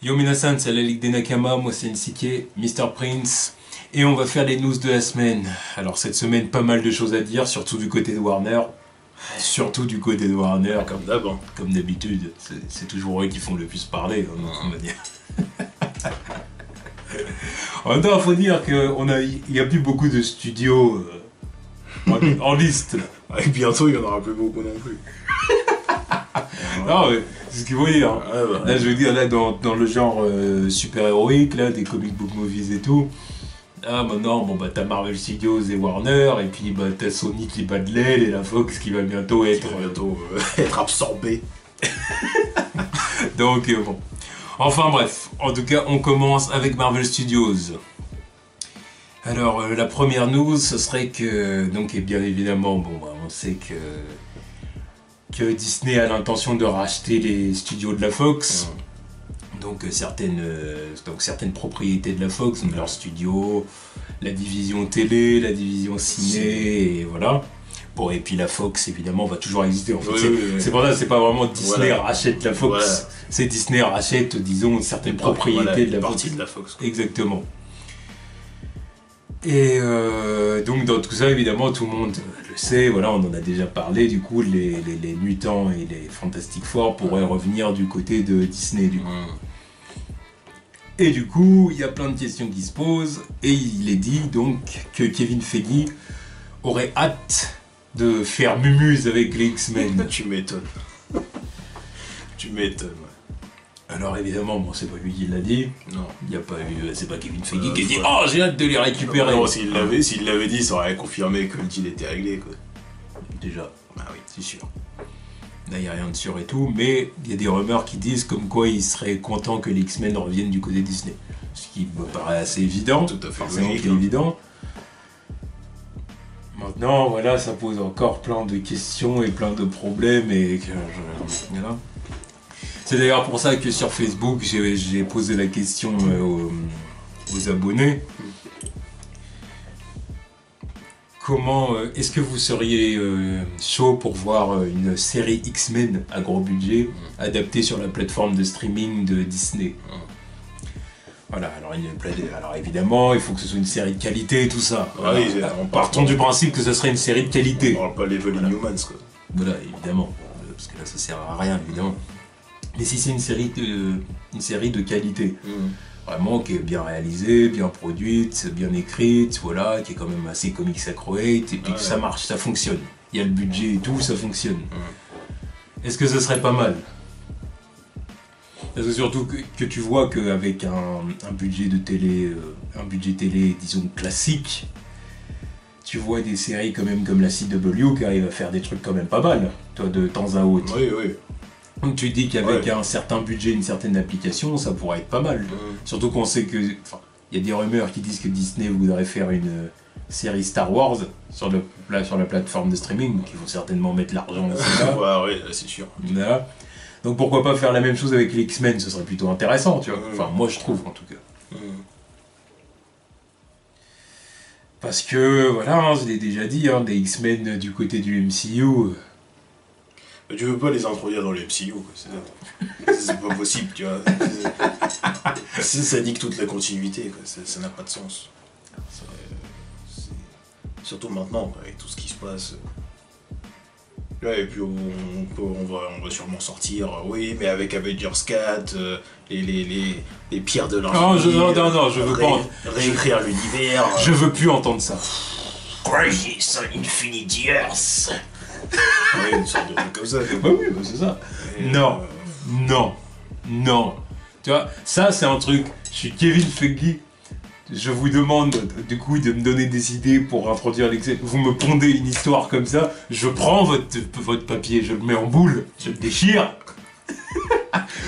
Yo minasan, c'est la Ligue des Nakama, moi c'est NCK, Mr. Prince, et on va faire les news de la semaine. Alors cette semaine, pas mal de choses à dire, surtout du côté de Warner. Surtout du côté de Warner. Comme d'hab. Hein. Comme d'habitude, c'est toujours eux qui font le plus parler, on va dire. En même temps, il faut dire qu'il n'y a plus beaucoup de studios en liste. Là. Et bientôt, il n'y en aura plus beaucoup non plus. Non, mais c'est ce qu'il faut dire. Ouais, bah, là, je veux dire, là, dans le genre super-héroïque, là, des comic book movies et tout. Ah, maintenant, bon, bah, t'as Marvel Studios et Warner, et puis, bah, t'as Sony qui bat de l'aile, et la Fox qui va bientôt être absorbé. Donc, bon. Enfin, bref. En tout cas, on commence avec Marvel Studios. Alors, la première news, ce serait que, donc, et bien évidemment, bon, bah, on sait que Disney a l'intention de racheter les studios de la Fox. Donc, certaines propriétés de la Fox, donc leurs studios, la division télé, la division ciné, et voilà. Bon, et puis la Fox, évidemment, va toujours exister. En fait, c'est pour ça, c'est pas vraiment Disney rachète la Fox, c'est Disney rachète, disons, certaines propriétés de la Fox. De la Fox. Exactement. Et donc dans tout ça, évidemment, tout le monde le sait, voilà, on en a déjà parlé, du coup, les Mutants et les Fantastic Four pourraient revenir du côté de Disney, du coup. Et du coup, il y a plein de questions qui se posent, et il est dit donc que Kevin Feige aurait hâte de faire mumuse avec les X-Men. Tu m'étonnes. Tu m'étonnes, ouais. Alors évidemment, bon, c'est pas lui qui l'a dit. Non. Il n'y a pas eu, c'est pas Kevin Feige qui a dit « Oh, j'ai hâte de les récupérer !» Non, s'il l'avait dit, ça aurait confirmé que le deal était réglé, quoi. Déjà. Ah oui, c'est sûr. Là, il n'y a rien de sûr et tout, mais il y a des rumeurs qui disent comme quoi il serait content que les X-Men reviennent du côté Disney. Ce qui me paraît assez évident. Tout à fait forcément logique, évident. Maintenant, voilà, ça pose encore plein de questions et plein de problèmes et que voilà. C'est d'ailleurs pour ça que sur Facebook, j'ai posé la question aux abonnés. Comment est-ce que vous seriez chaud pour voir une série X-Men à gros budget adaptée sur la plateforme de streaming de Disney? Voilà, alors évidemment, il faut que ce soit une série de qualité et tout ça. Voilà. Oui, partons du principe que ce serait une série de qualité. On parle pas Level Inhumans, quoi. Voilà, évidemment, parce que là ça sert à rien, évidemment. Mais si c'est une série de qualité, vraiment qui est bien réalisée, bien produite, bien écrite, voilà, qui est quand même assez comics accurate, et puis que ça marche, ça fonctionne. Il y a le budget et tout, ça fonctionne. Est-ce que ce serait pas mal? Parce que surtout que tu vois qu'avec un budget de télé, disons classique, tu vois des séries quand même comme la CW qui arrive à faire des trucs quand même pas mal, toi, de temps à autre. Oui, oui. Donc tu dis qu'avec un certain budget, une certaine application, ça pourrait être pas mal. Surtout qu'on sait que, il y a des rumeurs qui disent que Disney voudrait faire une série Star Wars sur la plateforme de streaming, donc il faut certainement mettre l'argent là. Ouais, c'est sûr. Voilà. Donc pourquoi pas faire la même chose avec les X-Men, ce serait plutôt intéressant, tu vois. Enfin, moi je trouve en tout cas. Parce que, voilà, je l'ai déjà dit, des X-Men du côté du MCU... Mais tu veux pas les introduire dans le MCU, quoi. C'est pas possible, tu vois. Ça nique toute la continuité, quoi. Ça n'a pas de sens. Surtout maintenant, quoi, avec tout ce qui se passe. Ouais, et puis on va sûrement sortir, oui, mais avec Avengers 4, les pierres de l'infini. Non, je veux pas. Réécrire l'univers. Je veux plus entendre ça. Crisis on Infinite Earths. Oui, une sorte de truc comme ça. Oui, c'est ça. Non. Tu vois, ça c'est un truc. Je suis Kevin Feige. Je vous demande du coup de me donner des idées pour introduire l'excès. Vous me pondez une histoire comme ça, je prends votre papier, je le mets en boule, je le déchire,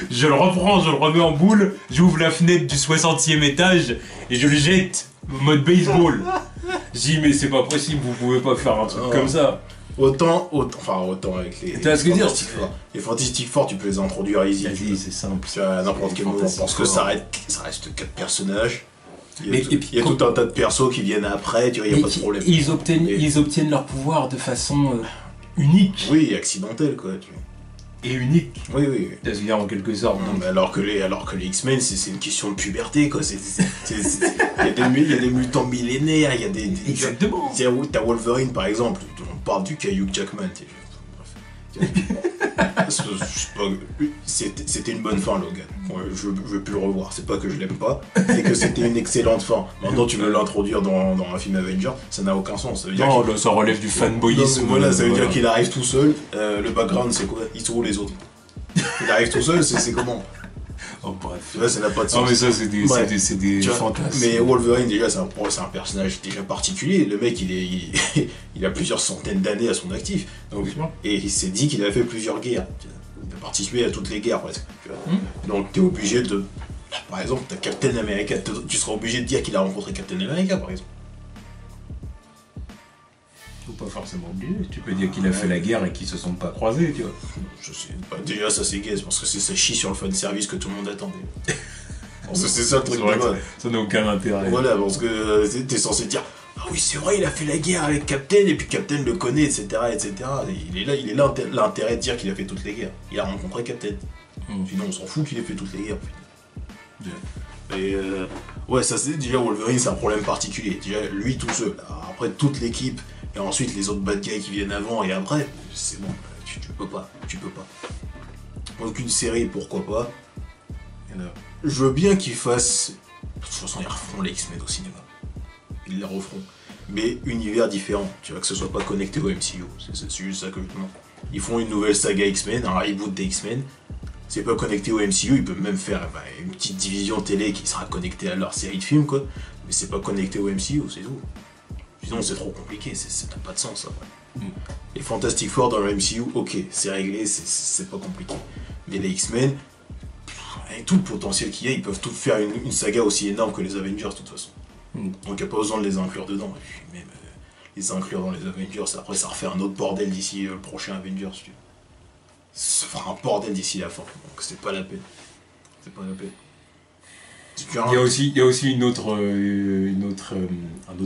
je le reprends, je le remets en boule, j'ouvre la fenêtre du 60e étage et je le jette, mode baseball. Je dis mais c'est pas possible, vous pouvez pas faire un truc comme ça. Autant avec les Fantastic Four. Les Fantastic Four, tu peux les introduire easy. Vas-y, c'est simple. Tu vois, à n'importe quel moment, parce que ça reste 4 personnages. Il y a tout un tas de persos qui viennent après, tu vois, il n'y a pas de problème. Ils obtiennent leur pouvoir de façon unique. Oui, accidentelle, quoi. et unique. Oui, oui. C'est-à-dire en quelque sorte. Non, mais alors que les X-Men, c'est une question de puberté, quoi. Il y a des mutants millénaires, il y a des... Exactement. T'as Wolverine, par exemple, on parle du caillou Jackman. C'était une bonne fin, Logan. Je veux plus le revoir. C'est pas que je l'aime pas, c'est que c'était une excellente fin. Maintenant, tu veux l'introduire dans un film Avenger, ça n'a aucun sens. Ça veut dire non, là, ça relève du fanboyisme. Voilà, ça veut dire qu'il arrive tout seul. Le background, c'est quoi? Ils sont où les autres? Il arrive tout seul, c'est comment? Oh, bref. Là, ça n'a pas de sens. Non, mais ça, c'est des fantasmes. Mais Wolverine, déjà, c'est un personnage déjà particulier. Le mec, il a plusieurs centaines d'années à son actif. Donc, et il s'est dit qu'il a fait plusieurs guerres. Il a participé à toutes les guerres, presque. Donc, t'es obligé de... Là, par exemple, t'as Captain America. Tu seras obligé de dire qu'il a rencontré Captain America, par exemple. Faut pas forcément obligé. Tu peux dire qu'il a fait la guerre et qu'ils se sont pas croisés, tu vois. Je sais pas. Déjà, ça c'est gaze parce que ça chie sur le fan service que tout le monde attendait. Parce que c'est ça le truc de base. Ça n'a aucun intérêt. Voilà, parce que t'es censé dire ah oui, c'est vrai, il a fait la guerre avec Captain et puis Captain le connaît, etc. etc. Il est là l'intérêt de dire qu'il a fait toutes les guerres. Il a rencontré Captain. Sinon, on s'en fout qu'il ait fait toutes les guerres. Et ouais, ça c'est déjà Wolverine, c'est un problème particulier. Déjà, lui tout seul. Alors, après, toute l'équipe. Et ensuite, les autres bad guys qui viennent avant et après, c'est bon, tu peux pas. Donc une série, pourquoi pas. Je veux bien qu'ils fassent... De toute façon, ils referont les X-Men au cinéma. Ils les referont. Mais univers différent, tu vois, que ce soit pas connecté au MCU. C'est juste ça que je demande. Ils font une nouvelle saga X-Men, un reboot des X-Men. C'est pas connecté au MCU, ils peuvent même faire une petite division télé qui sera connectée à leur série de films, quoi. Mais c'est pas connecté au MCU, c'est tout. Sinon c'est trop compliqué, ça n'a pas de sens après. Les Fantastic Four dans le MCU, ok, c'est réglé, c'est pas compliqué. Mais les X-Men, avec tout le potentiel qu'il y a, ils peuvent tout faire une saga aussi énorme que les Avengers de toute façon. Donc il n'y a pas besoin de les inclure dedans. Et puis même les inclure dans les Avengers, après ça refait un autre bordel d'ici le prochain Avengers. Ça fera un bordel d'ici la fin, donc c'est pas la peine. C'est pas la peine. Il y a aussi un autre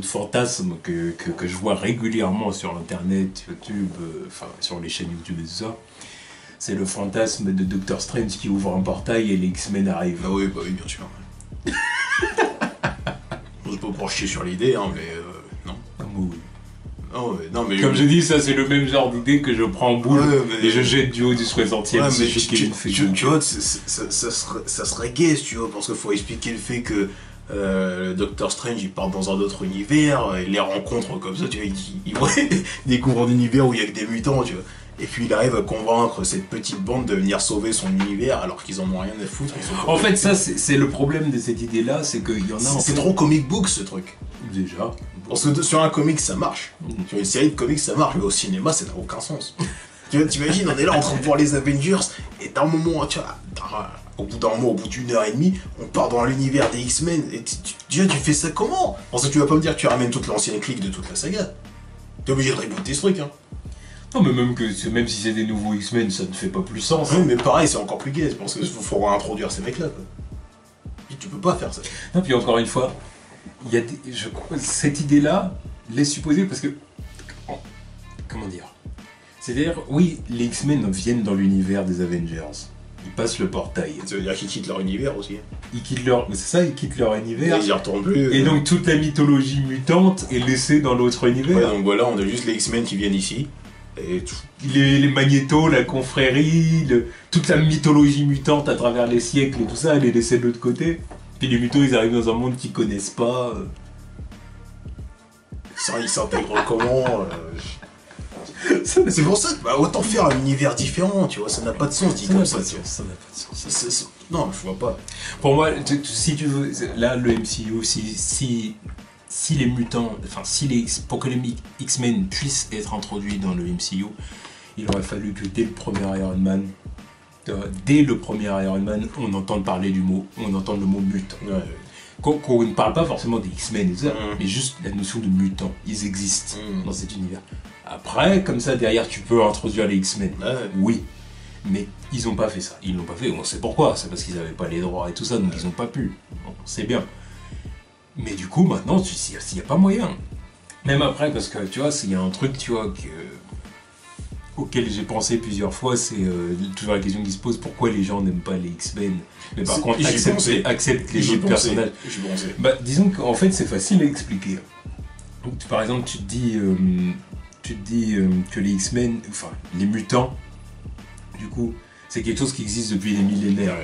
fantasme que je vois régulièrement sur internet, YouTube, enfin sur les chaînes YouTube et tout ça. C'est le fantasme de Doctor Strange qui ouvre un portail et les X-Men arrivent. Ah oui, bah oui, bien sûr. C'est pas pour chier sur l'idée, hein, mais non. Ah, oui. Non, mais comme je dis, ça c'est le même genre d'idée que je prends en boule et je jette du haut du 60e. Ouais, mais tu vois, ça serait gay, tu vois, parce qu'il faut expliquer le fait que le Doctor Strange il part dans un autre univers, et les rencontres comme ça, tu vois, il découvre un univers où il y a que des mutants, tu vois. Et puis il arrive à convaincre cette petite bande de venir sauver son univers alors qu'ils en ont rien à foutre. En fait, ça c'est le problème de cette idée-là, c'est qu'il y en a. C'est trop comic book ce truc. Déjà. Parce que sur un comic ça marche. Sur une série de comics ça marche, mais au cinéma ça n'a aucun sens. T'imagines, on est là en train de voir les Avengers, et d'un moment, tu vois, au bout d'un moment, au bout d'une heure et demie, on part dans l'univers des X-Men, et tu fais ça comment? Parce que tu vas pas me dire que tu ramènes toute l'ancienne clique de toute la saga. T'es obligé de rebooter ce truc, hein. Non, mais même si c'est des nouveaux X-Men, ça ne fait pas plus sens. Oui, mais pareil, c'est encore plus gay, parce qu'il faut réintroduire ces mecs-là, quoi. Et tu peux pas faire ça. Non, puis encore une fois, il y a cette idée-là laisse supposer, parce que... Comment dire? C'est-à-dire, oui, les X-Men viennent dans l'univers des Avengers. Ils passent le portail. Ça veut dire qu'ils quittent leur univers aussi. Ils quittent leur univers. Et ils y retournent plus. Et donc toute la mythologie mutante est laissée dans l'autre univers. Ouais, donc voilà, on a juste les X-Men qui viennent ici. Et les Magnétos, la confrérie, toute la mythologie mutante à travers les siècles et tout ça, elle est laissée de l'autre côté. Puis les mutos, ils arrivent dans un monde qu'ils connaissent pas. Ça, ils s'intègrent comment C'est pour ça que autant faire un univers différent, tu vois, ça n'a pas de sens dit comme ça. Ça n'a pas de sens. Non, je vois pas. Pour moi, si tu veux, là, le MCU, si les mutants, enfin, pour que les X-Men puissent être introduits dans le MCU, il aurait fallu que dès le premier Iron Man, on entende parler on entende le mot mutant. Ouais. Qu'on ne parle pas forcément des X-Men, mais juste la notion de mutant. Ils existent dans cet univers. Après, comme ça, derrière, tu peux introduire les X-Men. Oui. Mais ils n'ont pas fait ça. Ils l'ont pas fait. On sait pourquoi. C'est parce qu'ils n'avaient pas les droits et tout ça, donc ils n'ont pas pu. Bon, c'est bien. Mais du coup, maintenant, s'il n'y a pas moyen. Même après, parce que, tu vois, s'il y a un truc, tu vois, que... auquel j'ai pensé plusieurs fois, c'est toujours la question qui se pose, pourquoi les gens n'aiment pas les X-Men, mais par contre acceptent les autres personnages. Bah, disons qu'en fait c'est facile à expliquer. Donc, par exemple tu te dis que les X-Men, enfin les mutants, du coup c'est quelque chose qui existe depuis des millénaires.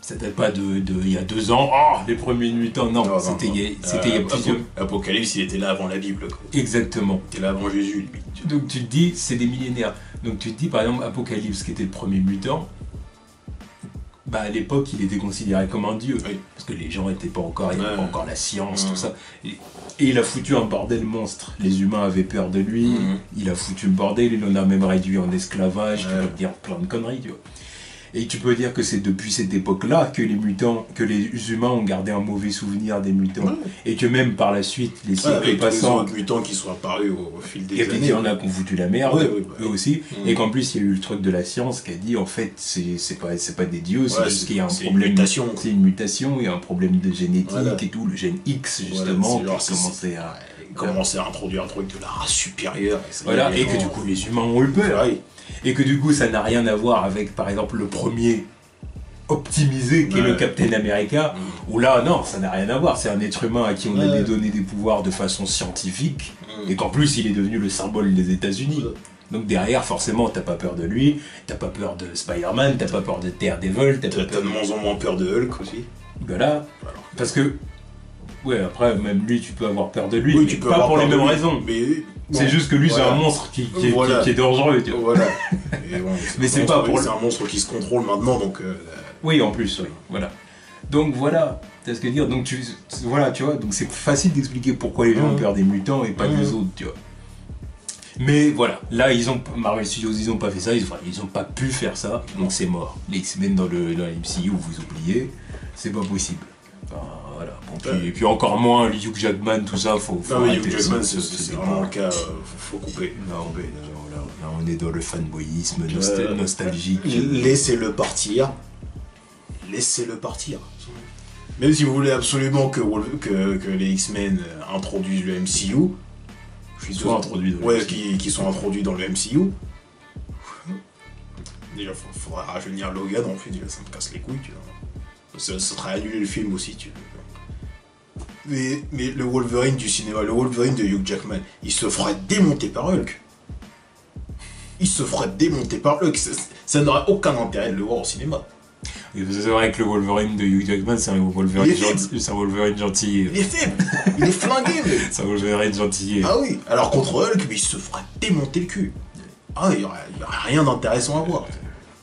Ça date pas il y a 2 ans, les premiers mutants, non, c'était il y a plusieurs... Apocalypse, il était là avant la Bible, quoi. Exactement. Il était là avant Jésus, limite. Donc tu te dis, c'est des millénaires. Donc tu te dis, par exemple, Apocalypse, qui était le premier mutant, bah à l'époque, il était considéré comme un dieu. Oui. Parce que les gens n'étaient pas encore, il n'y avait pas encore la science, tout ça. Et il a foutu un bordel monstre. Les humains avaient peur de lui, il a foutu le bordel, il en a même réduit en esclavage, tu peux dire plein de conneries, tu vois. Et tu peux dire que c'est depuis cette époque-là que les humains ont gardé un mauvais souvenir des mutants. Et que même par la suite, les siècles passants... les mutants qui sont apparus au fil des années. Et puis il y en a qui ont foutu la merde, eux aussi. Et qu'en plus, il y a eu le truc de la science qui a dit, en fait, c'est pas des dieux, c'est juste qu'il y a un problème... C'est une mutation, il y a un problème de génétique et tout, le gène X, justement, qui commençait à introduire un truc de la race supérieure. Et que du coup, les humains ont eu peur. Et que du coup ça n'a rien à voir avec par exemple le premier optimisé qui est le Captain America, où là non, ça n'a rien à voir, c'est un être humain à qui on a donné des pouvoirs de façon scientifique, et qu'en plus il est devenu le symbole des États-Unis. Donc derrière forcément t'as pas peur de lui, t'as pas peur de Spider-Man, t'as pas peur de Daredevil, t'as de moins en moins peur de Hulk aussi. Voilà, parce que après même lui tu peux avoir peur de lui, mais tu peux pas pour les mêmes raisons. C'est juste que lui c'est un monstre qui est dangereux, tu vois. Voilà. Mais c'est pas pour... C'est un monstre qui se contrôle maintenant, donc... Oui, en plus, oui, voilà. Donc voilà, t'as ce que dire. Donc tu vois, donc c'est facile d'expliquer pourquoi les gens ont peur des mutants et pas des autres, tu vois. Mais voilà, là Marvel Studios, ils ont pas fait ça, ils ont pas pu faire ça, donc c'est mort. Les X-Men dans la MCU, vous oubliez, c'est pas possible. Enfin, voilà. Bon, et puis encore moins Hugh Jackman, tout ça, faut arrêter. Hugh Jackman, c'est vraiment le cas, faut couper. Non, mais là, on est dans le fanboyisme nostalgique. Laissez-le partir. Laissez-le partir. Même si vous voulez absolument que les X-Men introduisent le MCU, qui sont introduits dans le MCU. Déjà, faudra rajeunir Logan, en fait, ça me casse les couilles, tu vois. Ça serait annuler le film aussi, tu vois. Mais le Wolverine du cinéma, le Wolverine de Hugh Jackman, il se ferait démonter par Hulk. Ça n'aurait aucun intérêt de le voir au cinéma. C'est vrai que le Wolverine de Hugh Jackman, c'est un Wolverine gentil. Il est faible, il est flingué, mais... C'est un Wolverine gentil. Ah oui, alors contre Hulk, il se ferait démonter le cul. Ah, il y aurait rien d'intéressant à voir.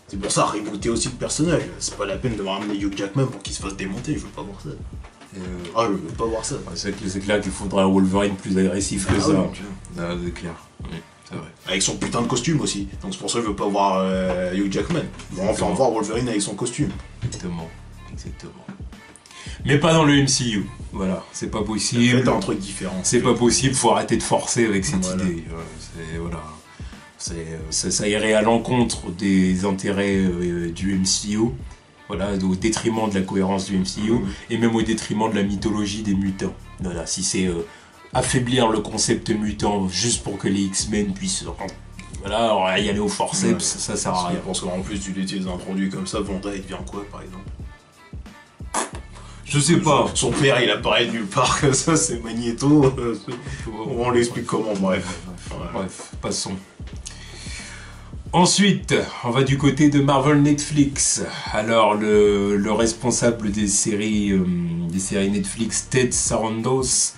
C'est pour ça, rebooter aussi le personnage. C'est pas la peine de ramener Hugh Jackman pour qu'il se fasse démonter, je veux pas voir ça. Je veux pas voir ça. C'est clair qu'il faudrait un Wolverine plus agressif que ça. Oui, c'est clair. Oui, c'est vrai. Avec son putain de costume aussi. Donc c'est pour ça que je veux pas voir Hugh Jackman. Enfin voir Wolverine avec son costume. Exactement. Mais pas dans le MCU. Voilà, c'est pas possible. Faites un truc différent. C'est pas possible, faut arrêter de forcer avec cette idée. Ça irait à l'encontre des intérêts du MCU, voilà, au détriment de la cohérence du MCU, et même au détriment de la mythologie des mutants. Voilà, si c'est affaiblir le concept mutant juste pour que les X-Men puissent y aller au forceps, ça sert à rien. Parce qu'en plus tu les introduis comme ça, Wanda il devient quoi par exemple? Je sais pas. Son père il apparaît nulle part comme ça, c'est Magneto. On l'explique comment, bref, passons. Ensuite, on va du côté de Marvel Netflix. Alors, le responsable des séries Netflix, Ted Sarandos,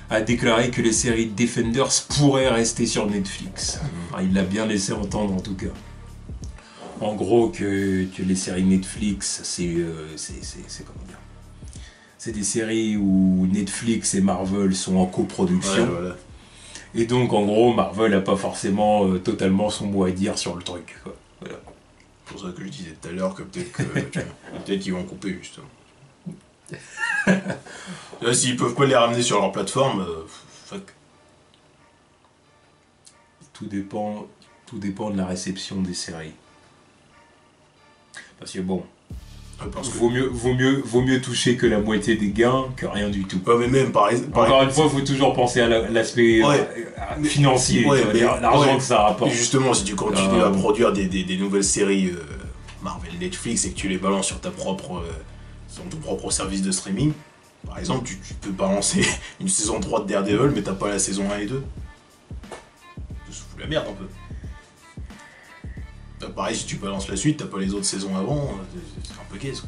a déclaré que les séries Defenders pourraient rester sur Netflix. Enfin, il l'a bien laissé entendre en tout cas. En gros, que les séries Netflix, c'est comment dire ? C'est des séries où Netflix et Marvel sont en coproduction. Voilà. Et donc, en gros, Marvel n'a pas forcément totalement son mot à dire sur le truc, quoi. Voilà. C'est pour ça que je disais tout à l'heure que peut-être qu'ils vont couper, justement. S'ils peuvent pas les ramener sur leur plateforme, fuck. Tout dépend de la réception des séries. Parce que bon... Parce que... vaut mieux toucher que la moitié des gains que rien du tout. Ouais, mais même Encore une fois, il faut toujours penser à l'aspect financier, l'argent que ça rapporte. Et justement, si tu continues à produire des nouvelles séries Marvel, Netflix et que tu les balances sur ton propre service de streaming, par exemple, tu peux balancer une saison 3 de Daredevil, mais t'as pas la saison 1 et 2. Ça se fout la merde un peu. Pareil, si tu balances la suite, t'as pas les autres saisons avant, c'est un peu caisse.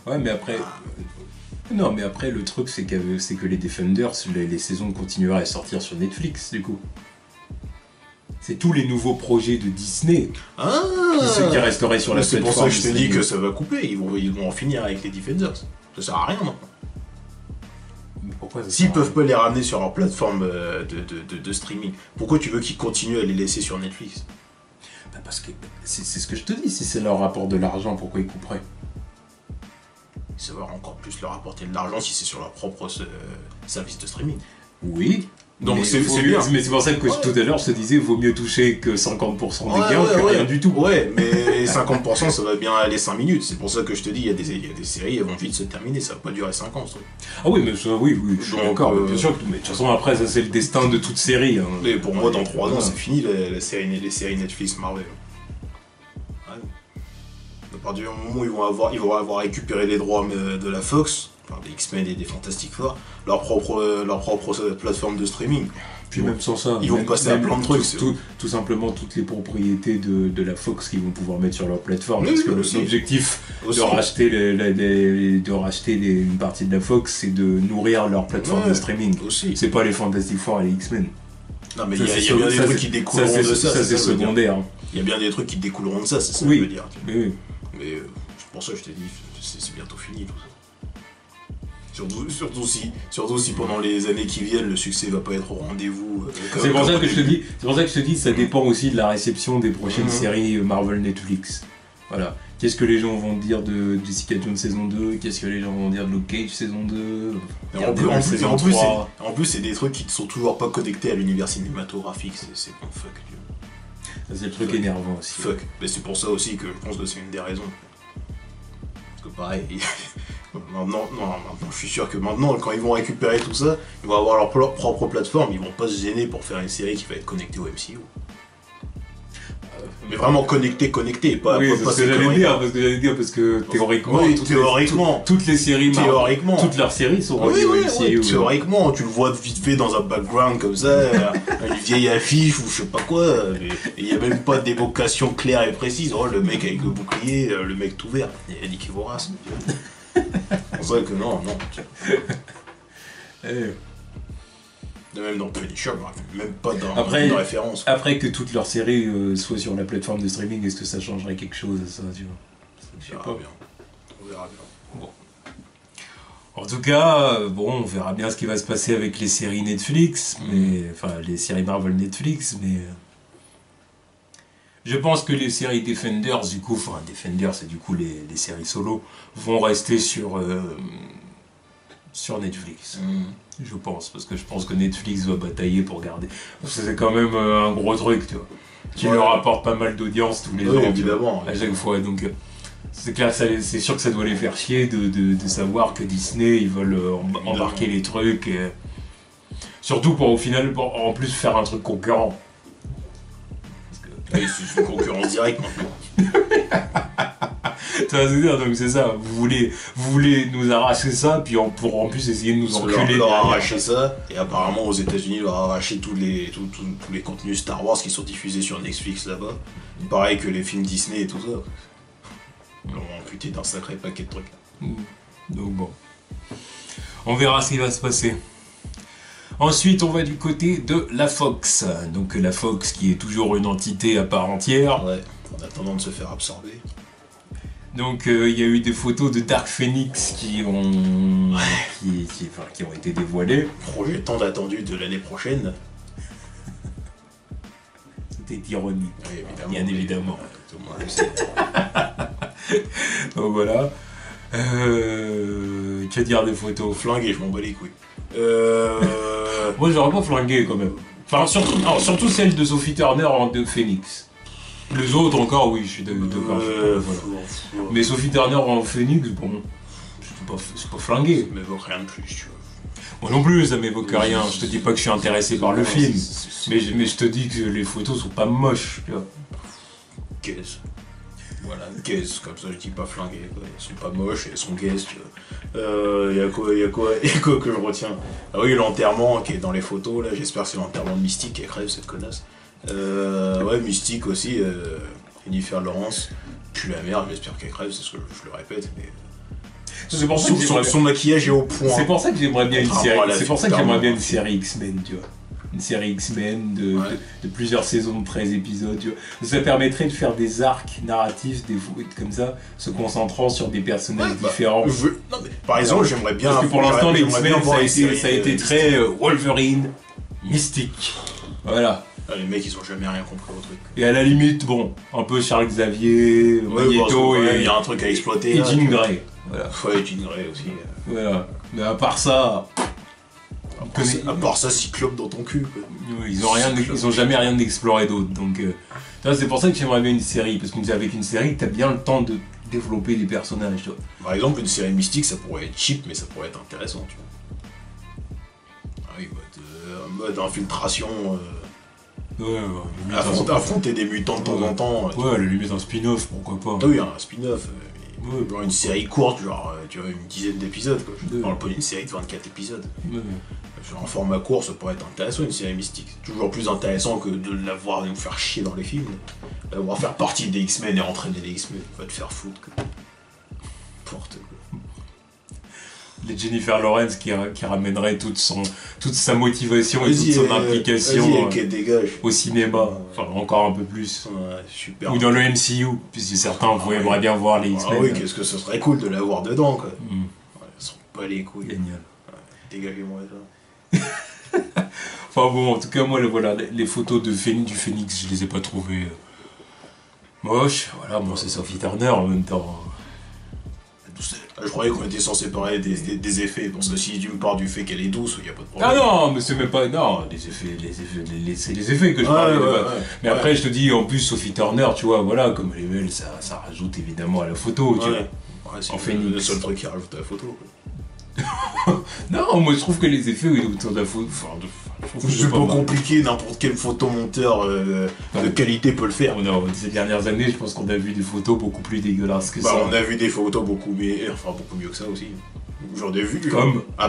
Ouais, mais après... Non, mais après, le truc, c'est que les Defenders, les saisons continueraient à sortir sur Netflix, du coup. C'est tous les nouveaux projets de Disney qui resteraient sur la plateforme. C'est pour ça que je te dis que ça va couper, ils vont en finir avec les Defenders. Ça sert à rien maintenant. S'ils peuvent pas les ramener sur leur plateforme de streaming, pourquoi tu veux qu'ils continuent à les laisser sur Netflix? Parce que c'est ce que je te dis, si c'est leur rapport de l'argent, pourquoi ils couperaient? Ça va encore plus leur apporter de l'argent si c'est sur leur propre service de streaming. Oui. Donc c'est bien. Mais c'est pour ça que tout à l'heure je te disais, vaut mieux toucher que 50% des gains que rien du tout. Ouais, mais 50% ça va bien aller 5 minutes. C'est pour ça que je te dis, il y a des séries, elles vont vite se terminer, ça va pas durer 5 ans ce truc. Ah oui, mais oui, je suis d'accord. Bien sûr, mais de toute façon après ça c'est le destin de toute série. Hein. Mais pour moi dans 3 ans c'est fini les séries Netflix Marvel. Ouais. À partir du moment où ils vont avoir récupéré les droits de la Fox, des X-Men et des Fantastic Four, leur propre plateforme de streaming. Puis même sans ça, ils vont passer à plein de trucs. Tout simplement toutes les propriétés de la Fox qu'ils vont pouvoir mettre sur leur plateforme. Parce que l'objectif de racheter une partie de la Fox, c'est de nourrir leur plateforme de streaming. C'est pas les Fantastic Four et les X-Men. Non mais il y a bien des trucs qui découleront de ça. Ça c'est secondaire. Il y a bien des trucs qui découleront de ça, c'est ça que je veux dire. Oui. Mais pour ça je t'ai dit, c'est bientôt fini tout ça. Surtout si pendant les années qui viennent, le succès va pas être au rendez-vous. C'est pour ça que je te dis, ça dépend aussi de la réception des prochaines séries Marvel Netflix. Voilà. Qu'est-ce que les gens vont dire de Jessica Jones saison 2? Qu'est-ce que les gens vont dire de Luke Cage saison 2? En plus, c'est des trucs qui ne sont toujours pas connectés à l'univers cinématographique. C'est bon, fuck. C'est le truc énervant aussi. Fuck. Mais c'est pour ça aussi que je pense que c'est une des raisons. Parce que pareil... Maintenant, je suis sûr que maintenant, quand ils vont récupérer tout ça, ils vont avoir leur propre plateforme, ils vont pas se gêner pour faire une série qui va être connectée au MCU. Mais vraiment connecté, pas oui, c'est ce que j'allais dire, parce que théoriquement, toutes les séries toutes leurs séries sont reliées au MCU. Théoriquement, tu le vois vite fait dans un background comme ça, une vieille affiche ou je sais pas quoi, et il y a même pas d'évocation claire et précise. Oh, le mec avec le bouclier, le mec tout vert, il a dit qu'il vorace. C'est vrai que non. Même dans Punisher, même pas dans référence. Après que toutes leurs séries soient sur la plateforme de streaming, est-ce que ça changerait quelque chose à ça, tu vois? Je sais pas. On verra bien. Bon. En tout cas, on verra bien ce qui va se passer avec les séries Netflix, les séries Marvel Netflix, mais je pense que les séries Defenders, Defenders et du coup les séries solo vont rester sur Netflix. Je pense, parce que je pense que Netflix va batailler pour garder. C'est quand même un gros truc, tu vois. Qui leur apporte pas mal d'audience tous les ans, évidemment, à chaque fois. Donc c'est clair, c'est sûr que ça doit les faire chier de savoir que Disney, ils veulent embarquer les trucs. Et... surtout pour au final, en plus faire un truc concurrent. C'est une concurrence directe maintenant. Tu vas se dire, donc c'est ça, vous voulez nous arracher ça, puis pour en plus essayer de nous enculer. Leur arracher ça, et apparemment aux États-Unis leur arracher tous les contenus Star Wars qui sont diffusés sur Netflix là-bas. Pareil que les films Disney et tout ça. Ils l'ont amputé d'un sacré paquet de trucs. Donc bon. On verra ce qui va se passer. Ensuite, on va du côté de la Fox. Donc la Fox qui est toujours une entité à part entière. Ouais, en attendant de se faire absorber. Donc il y a eu des photos de Dark Phoenix qui ont été dévoilées. Projet tant attendu de l'année prochaine. C'était ironique, oui, bien évidemment. Tout le monde le sait. Donc voilà. Que dire des photos? Flingué, je m'en bats les couilles. Moi j'aurais pas flingué quand même. Enfin surtout celle de Sophie Turner en de Phoenix. Les autres encore, oui, je suis d'accord. Voilà. Mais Sophie Turner en Phoenix, bon, c'est pas flingué. Ça m'évoque rien de plus, tu vois. Moi non plus, ça m'évoque rien. Je te dis pas que je suis intéressé par le film, mais je te dis que les photos sont pas moches, tu vois. Qu'est-ce Voilà, guess, comme ça je dis pas flingué, quoi. Elles sont pas moches, elles sont guess, tu vois. Y'a quoi que je retiens? Ah oui, l'enterrement qui est dans les photos, là, j'espère que c'est l'enterrement de Mystique qui crève, cette connasse. Ouais, Mystique aussi, Jennifer Lawrence, pue la merde, j'espère qu'elle crève, c'est ce que je le répète, mais... C'est pour ça que son maquillage est au point. C'est pour ça que j'aimerais bien une série. C'est pour ça que j'aimerais bien une série X-Men, tu vois. Une série X-Men de plusieurs saisons de 13 épisodes, tu vois. Ça permettrait de faire des arcs narratifs, des comme ça, se concentrant sur des personnages différents. Non, mais, par exemple, j'aimerais bien... Parce que pour l'instant, les X-Men, ça a été très Wolverine, Mystique. Voilà. Les mecs, ils ont jamais rien compris au truc. Et à la limite, bon, un peu Charles Xavier, Magneto, il y a un truc à exploiter. Et Jean Grey. Voilà. Ouais, Jean Grey aussi. Voilà. Mais à part ça... À part ça, Cyclope dans ton cul, quoi. Ils ont jamais rien exploré d'autre. Donc, c'est pour ça que j'aimerais bien une série. Parce qu'avec une série, t'as bien le temps de développer les personnages, tu vois. Par exemple, une série mystique, ça pourrait être cheap, mais ça pourrait être intéressant, tu vois. Ah oui, mode infiltration... affronter des mutants de temps en temps. Ouais, à la limite un spin-off, pourquoi pas. Oui, un spin-off. Genre une série courte, genre tu vois, une dizaine d'épisodes, quoi. On parle pas d'une série de 24 épisodes. Sur un format court, ça pourrait être intéressant, une série mystique. C'est toujours plus intéressant que de la voir nous faire chier dans les films. La voir faire partie des X-Men et entraîner les X-Men. Va te faire foutre, quoi. N'importe quoi. Les Jennifer Lawrence qui ramènerait toute sa motivation et toute son implication au cinéma, enfin encore un peu plus. Ouais, super. Ou dans le MCU, puisque certains aimeraient bien voir les X-Men. Ah oui, qu'est-ce que ce serait cool de l'avoir dedans, quoi. Ouais, ils sont pas les couilles. Génial. Ouais, dégagez-moi ça. Enfin bon, en tout cas, moi, voilà, les photos du Phénix, je les ai pas trouvées moches. Voilà, bon, c'est Sophie Turner en même temps. Je croyais qu'on était censé parler des effets, parce que si tu me parles du fait qu'elle est douce, il n'y a pas de problème. Ah non, mais c'est même pas... Non, c'est les effets que je parlais. Mais après, je te dis, en plus, Sophie Turner, tu vois, voilà, comme elle est belle, ça rajoute évidemment à la photo, tu vois. Ouais, c'est le seul truc qui rajoute à la photo, quoi. Non, moi je trouve que les effets autour de la photo... C'est pas compliqué, n'importe quel photomonteur de qualité peut le faire. Non, ces dernières années, je pense qu'on a vu des photos beaucoup plus dégueulasses que ça. On a vu des photos beaucoup mieux que ça aussi. J'en ai vu. Comme pas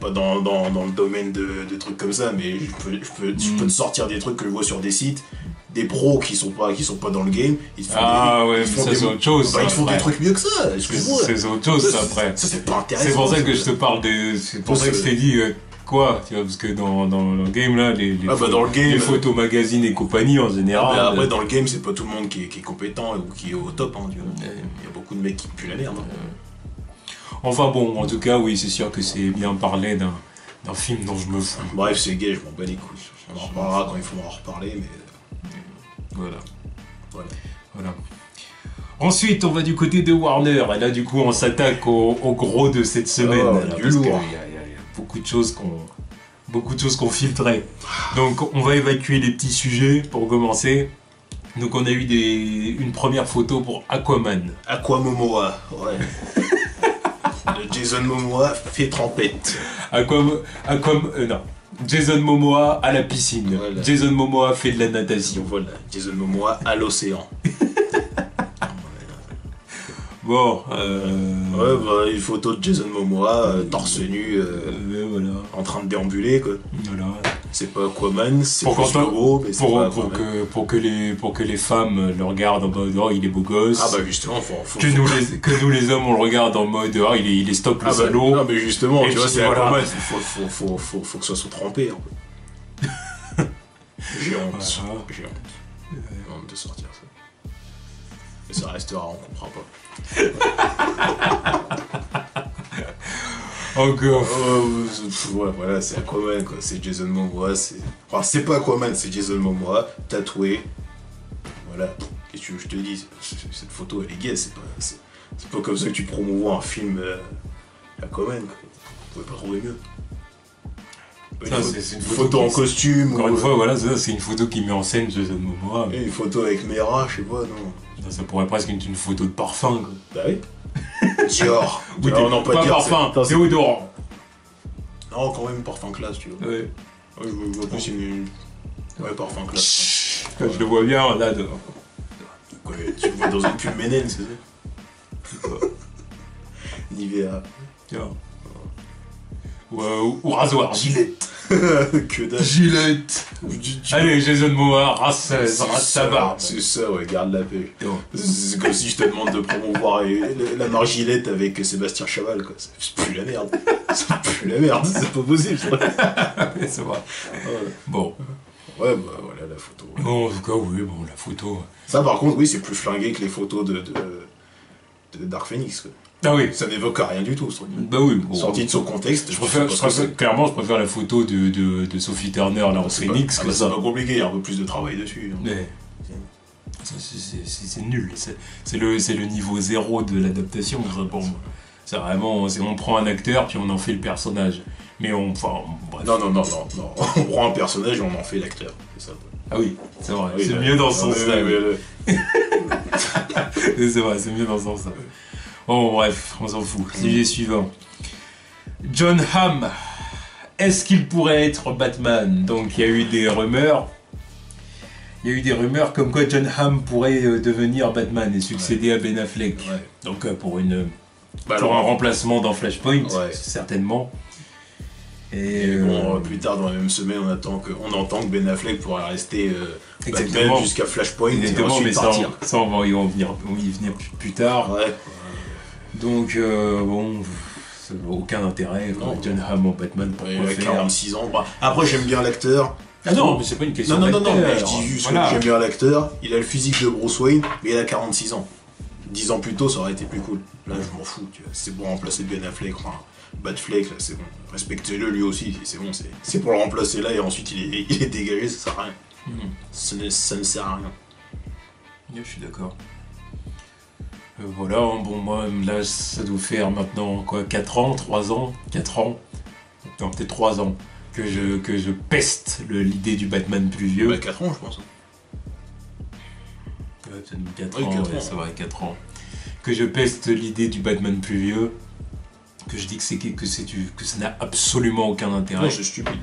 dans le domaine de trucs comme ça, mais je peux te sortir des trucs que je vois sur des sites, des pros qui sont pas dans le game. Ils font c'est autre chose. Ils font des trucs mieux que ça, excuse-moi. C'est autre chose, ça, après. Ça, c'est pas intéressant. C'est pour ça que je te parle c'est pour ça que je t'ai dit... Quoi, tu vois, parce que dans le game là, les photos magazines et compagnie en général. Mais après, dans le game, c'est pas tout le monde qui est compétent ou qui est au top, hein, tu vois. Il y a beaucoup de mecs qui puent la merde. Enfin bon, en tout cas, oui, c'est sûr que c'est bien parler d'un film dont je me fous. Bref, c'est gay, je m'en bats les couilles. On en reparlera quand il faudra en reparler, mais. Voilà. Ensuite, on va du côté de Warner, et là, du coup, on s'attaque au gros de cette semaine. Du lourd. Beaucoup de choses qu'on filtrait. Donc on va évacuer les petits sujets pour commencer. Donc on a eu une première photo pour Aquaman. Aquamomoa, ouais. De Jason Momoa fait trempette. Non. Jason Momoa à la piscine. Voilà. Jason Momoa fait de la natation. Voilà. Jason Momoa à l'océan. Bon, une photo de Jason Momoa, torse nu, voilà. en train de déambuler, quoi. Voilà. C'est pas Aquaman, c'est plus Lobo, mais c'est pas Aquaman. pour que les femmes le regardent en mode oh il est beau gosse. Ah bah justement, faut que nous les hommes on le regarde en mode oh il est stop le salaud. Non mais justement, et tu vois, c'est voilà. Aquaman, faut que ça soit trempé. Hein. J'ai honte. Voilà. J'ai honte de sortir ça. Mais ça restera, on comprend pas. Encore. Ouais, voilà, c'est Aquaman, quoi. C'est Jason Momoa, Enfin, c'est pas Aquaman, c'est Jason Momoa, tatoué. Voilà. Qu'est-ce que tu veux que je te dise? Cette photo, elle est gaie, c'est pas comme ça que tu promouvois un film Aquaman, quoi. Vous pouvez pas trouver mieux. Ça, c'est une photo en costume. Encore une fois, voilà, ça, c'est une photo qui met en scène Jason Momoa. Et une photo avec Mera, je sais pas, non. Ça pourrait presque être une photo de parfum, quoi. Bah oui. Dior. Oui, non, pas Dior, parfum, déodorant. Non, quand même, parfum classe, tu vois. Ouais. Ouais, je vois plus une... Ouais, parfum classe. Je le vois bien, là, de... Ouais, tu le vois dans une pub Ménène, c'est ça. Nivea. Tiens. Ou rasoir, Gillette. Que dalle. Gillette. Allez, Jason Momoa, race sa barbe. C'est ça, ouais, garde la paix. C'est comme si je te demande de promouvoir la marque Gillette avec Sébastien Chaval, quoi. C'est plus la merde. C'est plus la merde, c'est pas possible. C'est vrai. Bon. Ouais, bah voilà la photo. Bon, en tout cas, oui, bon, la photo. Ça, par contre, oui, c'est plus flingué que les photos de Dark Phoenix, quoi. Ah oui. Ça n'évoque rien du tout, ce truc. Bah oui. Bon, sorti de son contexte. Clairement, je préfère la photo de Sophie Turner là en Phoenix. C'est pas compliqué, il y a un peu plus de travail dessus. Hein. Mais c'est nul. C'est le niveau 0 de l'adaptation. Bon, c'est vraiment, on prend un acteur puis on en fait le personnage. Mais bref. Non. On prend un personnage et on en fait l'acteur. C'est ça. Ah oui, c'est vrai. Oui, c'est mieux dans ce sens-là. C'est vrai, c'est mieux dans ce sens-là. Bon, bref, on s'en fout. Sujet suivant. John Hamm. Est-ce qu'il pourrait être Batman? Donc, il y a eu des rumeurs. Il y a eu des rumeurs comme quoi John Hamm pourrait devenir Batman et succéder à Ben Affleck. Ouais. Donc, pour un remplacement dans Flashpoint, certainement. Et bon, plus tard dans la même semaine, on entend que Ben Affleck pourrait rester Batman jusqu'à Flashpoint et ensuite partir. Ça, on va y venir plus tard. Ouais. Donc, bon, aucun intérêt. John Hamm en Batman, pourquoi faire 46 ans. Bah, après, j'aime bien l'acteur. Ah non, mais c'est pas une question d'acteur. Non, mais je dis juste que j'aime bien l'acteur. Il a le physique de Bruce Wayne, mais il a 46 ans. 10 ans plus tôt, ça aurait été plus cool. Là, je m'en fous. C'est bon remplacer Ben Affleck. Batfleck, là, c'est bon. Respectez-le lui aussi, c'est bon. C'est pour le remplacer là et ensuite il est dégagé, ça sert à rien. Ça ne sert à rien. Je suis d'accord. Voilà, bon, moi, là, ça doit faire maintenant, quoi, 4 ans, 3 ans, 4 ans, non, peut-être 3 ans, que je peste l'idée du Batman plus vieux. 4 ans, je pense. Ouais, peut-être 4 ans, c'est vrai, 4 ans. Que je peste l'idée du Batman plus vieux, que je dis que ça n'a absolument aucun intérêt. Non, c'est stupide.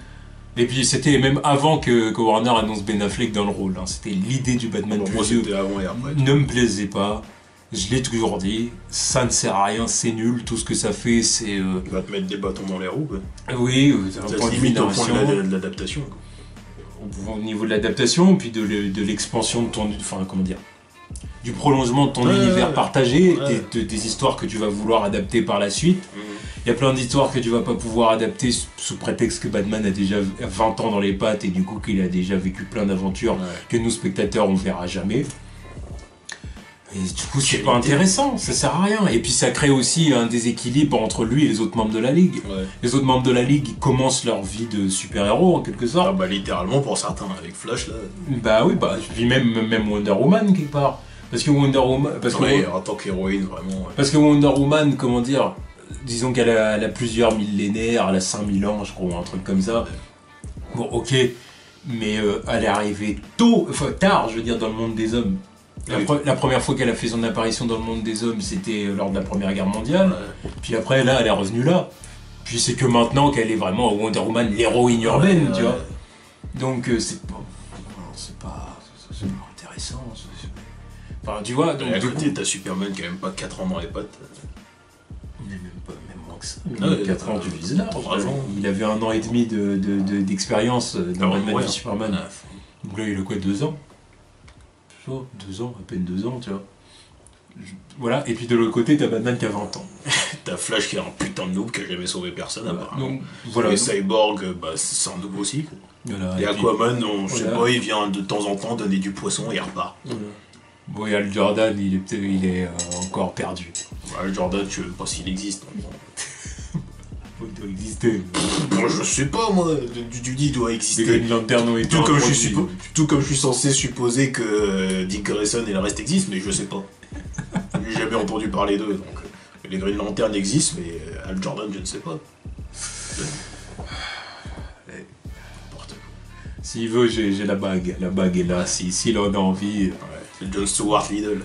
Et puis c'était même avant que Warner annonce Ben Affleck dans le rôle. Hein. C'était l'idée du Batman plus vieux. Avant et après. Ne me plaisait pas. Je l'ai toujours dit. Ça ne sert à rien, c'est nul. Tout ce que ça fait, c'est. Il va te mettre des bâtons dans les roues. Quoi. Oui, un point de limite au point de l'adaptation. Au niveau de l'adaptation, puis de l'expansion de ton. Enfin, comment dire, du prolongement de ton univers partagé, des histoires que tu vas vouloir adapter par la suite. Il y a plein d'histoires que tu vas pas pouvoir adapter sous prétexte que Batman a déjà 20 ans dans les pattes et du coup qu'il a déjà vécu plein d'aventures que nous spectateurs on verra jamais. Et du coup c'est pas intéressant, ça sert à rien. Et puis ça crée aussi un déséquilibre entre lui et les autres membres de la Ligue. Les autres membres de la Ligue ils commencent leur vie de super-héros en quelque sorte. Ah bah littéralement pour certains avec Flash là. Bah oui, puis même Wonder Woman quelque part. Parce que Wonder Woman... en tant qu'héroïne vraiment... Parce que Wonder Woman, comment dire... Disons qu'elle a plusieurs millénaires, elle a 5000 ans, je crois, un truc comme ça. Bon, ok, mais elle est arrivée tard, je veux dire, dans le monde des hommes. La première fois qu'elle a fait son apparition dans le monde des hommes, c'était lors de la Première Guerre mondiale. Puis après, là, elle est revenue là. Puis c'est que maintenant qu'elle est vraiment Wonder Woman, l'héroïne urbaine, tu vois. Donc c'est pas intéressant. Enfin, tu vois, donc à côté, t'as Superman qui a même pas 4 ans dans les pattes. Même moins que ça. 4 ans, tu vises là. Il avait 1 an et demi d'expérience dans Batman v Superman. Donc là, il a quoi, 2 ans 2 ans, à peine 2 ans, tu vois. Voilà, et puis de l'autre côté, t'as Batman qui a 20 ans. T'as Flash qui est un putain de noob qui a jamais sauvé personne, apparemment. Donc, voilà. Et Cyborg, c'est un noob aussi. Voilà, et Aquaman, je sais pas, il vient de temps en temps donner du poisson et il repart. Bon, et Hal Jordan, il est encore perdu. Hal Jordan, je sais pas s'il existe. Il doit exister. Bon, je sais pas, moi. Tu dis, il doit exister. Green Lantern ont été tout comme je suis censé supposer que Dick Grayson et le reste existent, mais je sais pas. J'ai jamais entendu parler d'eux, donc les Green Lantern existent, mais Hal Jordan, je ne sais pas. S'il veut, j'ai la bague. La bague est là, s'il en a envie. Ouais, c'est Jon Stewart Lidl.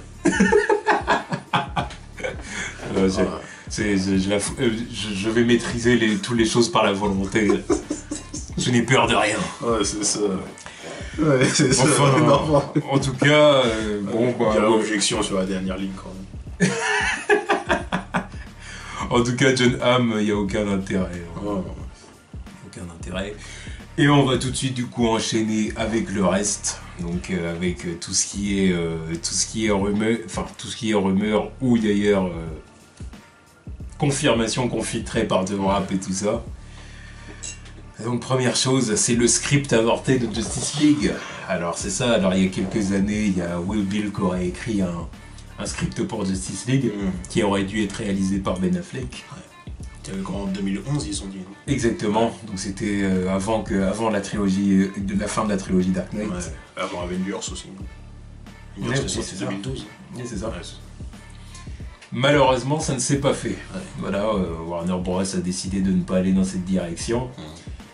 Je vais maîtriser toutes les choses par la volonté. Je n'ai peur de rien. Ouais, c'est ça. Ouais, c'est ça. Enfin, en tout cas, bon, il y a l'objection sur la dernière ligne quand même. En tout cas, Jon Hamm, il n'y a aucun intérêt. Oh. Aucun intérêt. Et on va tout de suite du coup enchaîner avec le reste. Donc avec tout ce qui est rumeur, ou d'ailleurs confirmation confiltrée par The Wrap et tout ça. Donc première chose, c'est le script avorté de Justice League. Alors c'est ça, alors il y a quelques années, il y a Will Bill qui aurait écrit un script pour Justice League qui aurait dû être réalisé par Ben Affleck. C'était en 2011 ils ont dit. Non Exactement, donc c'était avant la trilogie, la fin de la trilogie Dark Knight. Ouais. Avant Avengers aussi. Ouais, c'est 2012. Oui, c'est ça. Ouais, Malheureusement, ça ne s'est pas fait. Ouais. Voilà, Warner Bros a décidé de ne pas aller dans cette direction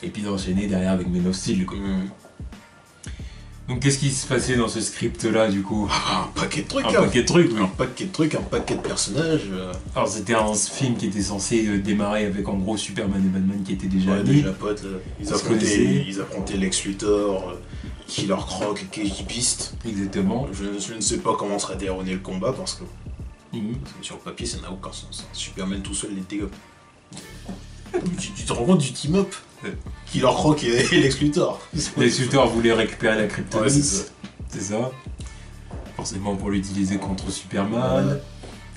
et puis d'enchaîner derrière avec Men of Steel. Quoi. Donc qu'est-ce qui se passait dans ce script-là du coup? Un paquet de trucs. Un paquet de trucs, oui. Un paquet de trucs, un paquet de personnages. Alors c'était un film qui était censé démarrer avec en gros Superman et Batman qui étaient déjà Ouais, amis. déjà potes. Là. Ils affrontaient Lex Luthor, Killer Croc, Cage Beast. Exactement. Je ne sais pas comment sera déroulé le combat parce que sur le papier ça n'a aucun sens. Superman tout seul les dégomme. Tu te rends compte du team-up Killer Croc et Lex Luthor. Lex Luthor voulait récupérer la kryptonite. Ouais, c'est ça. Forcément pour l'utiliser contre Superman. Ouais.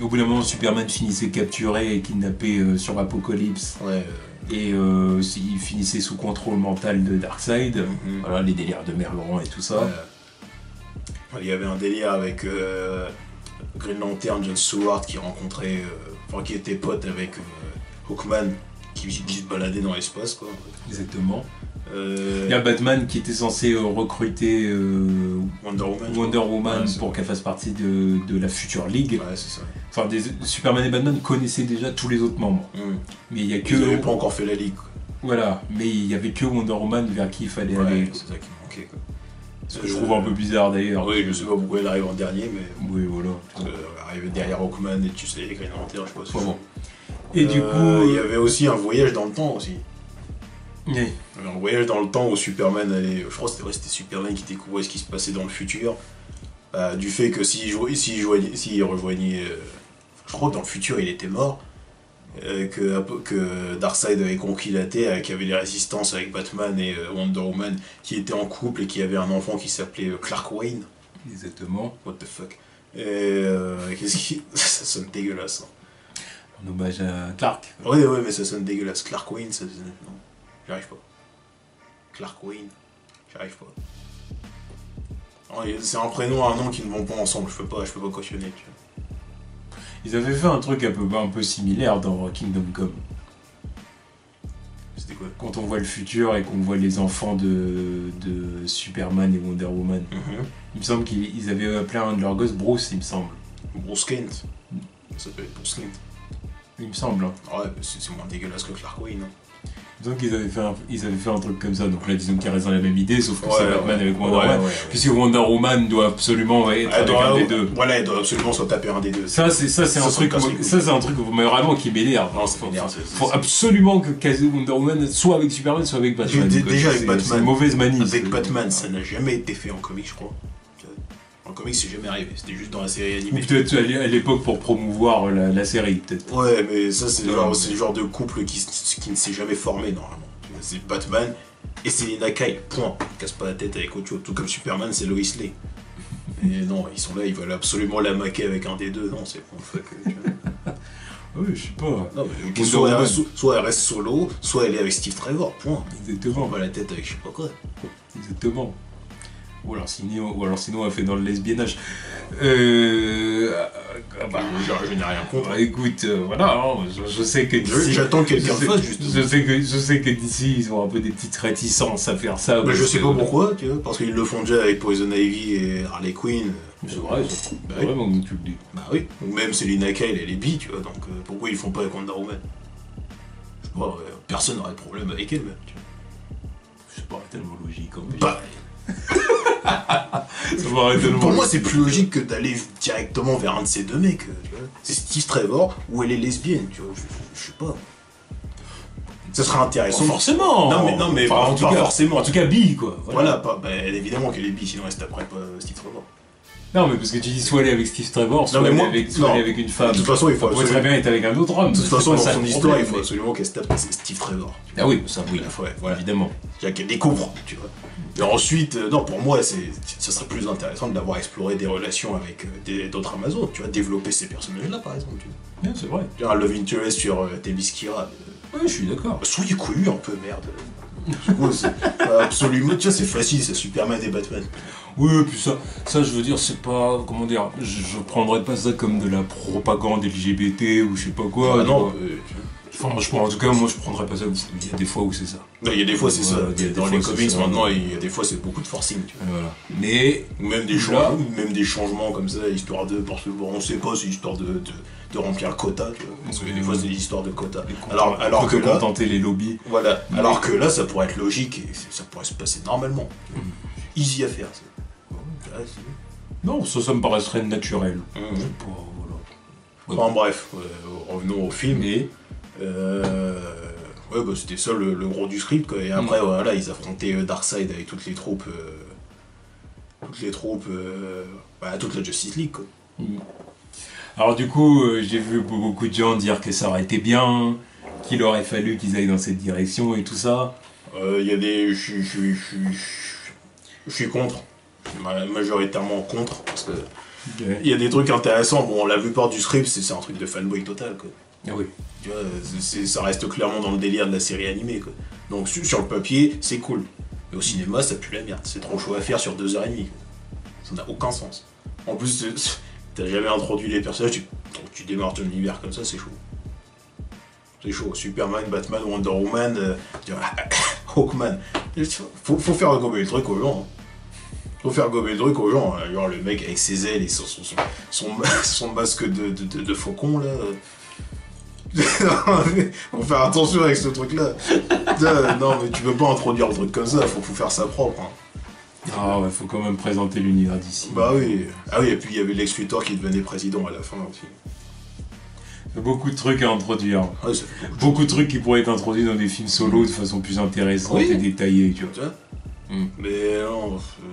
Au bout d'un moment, Superman finissait capturé et kidnappé sur Apocalypse. Ouais. Et il finissait sous contrôle mental de Darkseid. Voilà, les délires de Merlin et tout ça. Ouais. Il y avait un délire avec Green Lantern, Jon Stewart qui rencontrait, qui était pote avec Hawkman qui se baladait dans l'espace quoi. Exactement. Il y a Batman qui était censé recruter Wonder Woman pour qu'elle fasse partie de la future Ligue. Ouais, c'est ça. Enfin, Superman et Batman connaissaient déjà tous les autres membres. Mais il y a que. Ils n'avaient pas encore fait la Ligue. Quoi. Voilà, mais il y avait que Wonder Woman vers qui il fallait aller. C'est ça qui manquait. Quoi. Ce que je trouve un peu bizarre d'ailleurs. Oui, je sais pas pourquoi elle arrive en dernier, mais. Oui, voilà. Arriver derrière Hawkman et tu sais, les Green Lantern, je sais pas. Bon. Et du coup. Il y avait aussi un voyage dans le temps aussi. Oui. Un voyage dans le temps où Superman allait. Je crois que c'était Superman qui découvrait ce qui se passait dans le futur. Du fait que s'il rejoignait. Je crois que dans le futur il était mort. Que Darkseid avait conquis la Terre, qu'il y avait les résistances avec Batman et Wonder Woman qui étaient en couple et qui avait un enfant qui s'appelait Clark Wayne. Exactement. What the fuck. Et qu'est-ce qui. Ça sonne dégueulasse. Hein. En hommage à Clark. Ouais, mais ça sonne dégueulasse. Clark Wayne, ça. Non, j'y arrive pas. Clark Wayne, j'y arrive pas. C'est un prénom et un nom qui ne vont pas ensemble, je peux pas cautionner. Tu vois. Ils avaient fait un truc un peu similaire dans Kingdom Come. C'était quoi? Quand on voit le futur et qu'on voit les enfants de Superman et Wonder Woman. Il me semble qu'ils avaient appelé un de leurs gosses Bruce, il me semble. Bruce Kent. Ça s'appelle Bruce Kent. Il me semble. Hein. Ouais, c'est moins dégueulasse que Clark Wayne. Hein. Donc ils avaient fait un truc comme ça, donc là disons qu'ils restent dans la même idée, sauf que c'est Batman avec Wonder Woman, puisque Wonder Woman doit absolument être avec un des deux. Voilà, elle doit absolument se taper un des deux. Ça c'est un truc vraiment qui m'énerve. Non, ça m'énerve. Faut absolument que Wonder Woman soit avec Superman, soit avec Batman. Déjà avec Batman. C'est une mauvaise manie. Avec Batman, ça n'a jamais été fait en comics, je crois. En comics, c'est jamais arrivé, c'était juste dans la série animée. Ou peut-être à l'époque pour promouvoir la série, peut-être. Ouais, mais ça, c'est le genre de couple qui ne s'est jamais formé, normalement. C'est Batman et Selina Kyle, point. Casse pas la tête avec autre chose. Tout comme Superman, c'est Lois Lane. Et non, ils sont là, ils veulent absolument la maquer avec un des deux. Non, c'est bon, fuck. Oui, je sais pas. Non, mais soit elle reste solo, soit elle est avec Steve Trevor, point. Exactement. Pas la tête avec je sais pas quoi. Exactement. Ou alors sinon elle fait dans le lesbiennage. Je n'ai rien contre. Écoute, voilà, hein, je sais que d'ici... J'attends que quelqu'un le fasse, justement. Je sais que d'ici, ils ont un peu des petites réticences à faire ça. Mais je sais pas pourquoi, tu vois, parce qu'ils le font déjà avec Poison Ivy et Harley Quinn. C'est vrai, c'est vraiment que tu le dis. Bah oui, ou même Selina Kyle, elle est bi, tu vois, donc pourquoi ils font pas avec Wonder Woman? Je sais pas, personne n'aurait de problème avec elle, même, tu vois. Je sais pas, tellement logique. En plus. Bah, ça paraît tellement pour moi, logique. c'est plus logique que d'aller directement vers un de ces deux mecs. Tu vois. C'est Steve Trevor ou elle est lesbienne, tu vois. Je sais pas. Ça serait intéressant. Forcément. Non, mais Enfin, pas forcément. En tout cas, bi, quoi. Voilà, évidemment qu'elle est bi, sinon elle se taperait pas Steve Trevor. Non, mais parce que tu dis soit aller avec Steve Trevor, soit Non, mais aller moi- avec, non. avec une femme. De toute façon, il faut Ça pourrait très absolument- bien être avec un autre homme. De toute c'est façon, pas dans ça son le histoire, problème, il faut mais- absolument qu'elle se tape Steve Trevor. Ah oui, ça, oui, Ouais, voilà. évidemment. C'est-à-dire qu'elle découvre, tu vois. Et ensuite, non, pour moi, ça serait plus intéressant de l'avoir exploré des relations avec d'autres Amazones, tu vois, développer ces personnages-là, par exemple. Tu vois. Ouais, c'est vrai. Tu vois, un love interest sur Themyscira. Oui, je suis d'accord. Soyez couillu un peu, merde. Du coup, c'est absolument, tu vois, c'est facile, c'est Superman et Batman. Oui, et puis ça, je veux dire, c'est pas, comment dire, je prendrais pas ça comme de la propagande LGBT ou je sais pas quoi. Ah tu non, vois. Franchement, en tout cas, moi, je prendrais pas ça. Il y a des fois où c'est ça. non, il y a des fois, c'est ça. Voilà, il y a des Dans fois, les c'est comics, ça. maintenant, il y a des fois, c'est beaucoup de forcing, tu vois. Voilà. Mais Ou même des, Là- même des changements comme ça, histoire de. Parce que bon, on sait pas, c'est histoire de remplir le quota, tu vois. Parce que des fois, c'est des histoires de quota. Alors que là. contenter les lobbies. Voilà. Alors que là, ça pourrait être logique et ça pourrait se passer normalement. Easy à faire, ça. Ouais, c'est- Non, ça me paraîtrait naturel. Mhm. Je sais pas, voilà. Enfin bref, revenons au film. Mais Ouais, bah, c'était ça le gros du script, quoi. Et après, voilà, ils affrontaient Darkseid avec toutes les troupes. Toute la Justice League, quoi. alors du coup, j'ai vu beaucoup de gens dire que ça aurait été bien, qu'il aurait fallu qu'ils aillent dans cette direction et tout ça. Il y a des. Je suis contre. Majoritairement contre, parce que. Il y a des trucs intéressants. Bon, la plupart du script, c'est un truc de fanboy total, quoi. Ah oui. Tu vois, ça reste clairement dans le délire de la série animée, quoi. Donc sur le papier, c'est cool. Mais au cinéma, ça pue la merde. C'est trop chaud à faire sur 2h30. Ça n'a aucun sens. En plus, t'as jamais introduit les personnages, tu démarres ton univers comme ça, c'est chaud. C'est chaud. Superman, Batman, Wonder Woman, Hawkman. Faut faire gober le truc aux gens. Hein. Faut faire gober le truc aux gens. Hein. Genre le mec avec ses ailes et son masque de faucon, là. Faut faire attention avec ce truc-là. Non, mais tu peux pas introduire le truc comme ça, faut faire ça propre. Hein. Ah ouais, faut quand même présenter l'univers d'ici. Bah oui. Ah oui, et puis il y avait Lex Luthor qui devenait président à la fin aussi. Beaucoup de trucs à introduire. Ouais, ça fait Beaucoup de trucs qui pourraient être introduits dans des films solo de façon plus intéressante Oui. et détaillée, tu vois. tu vois. Mm. Mais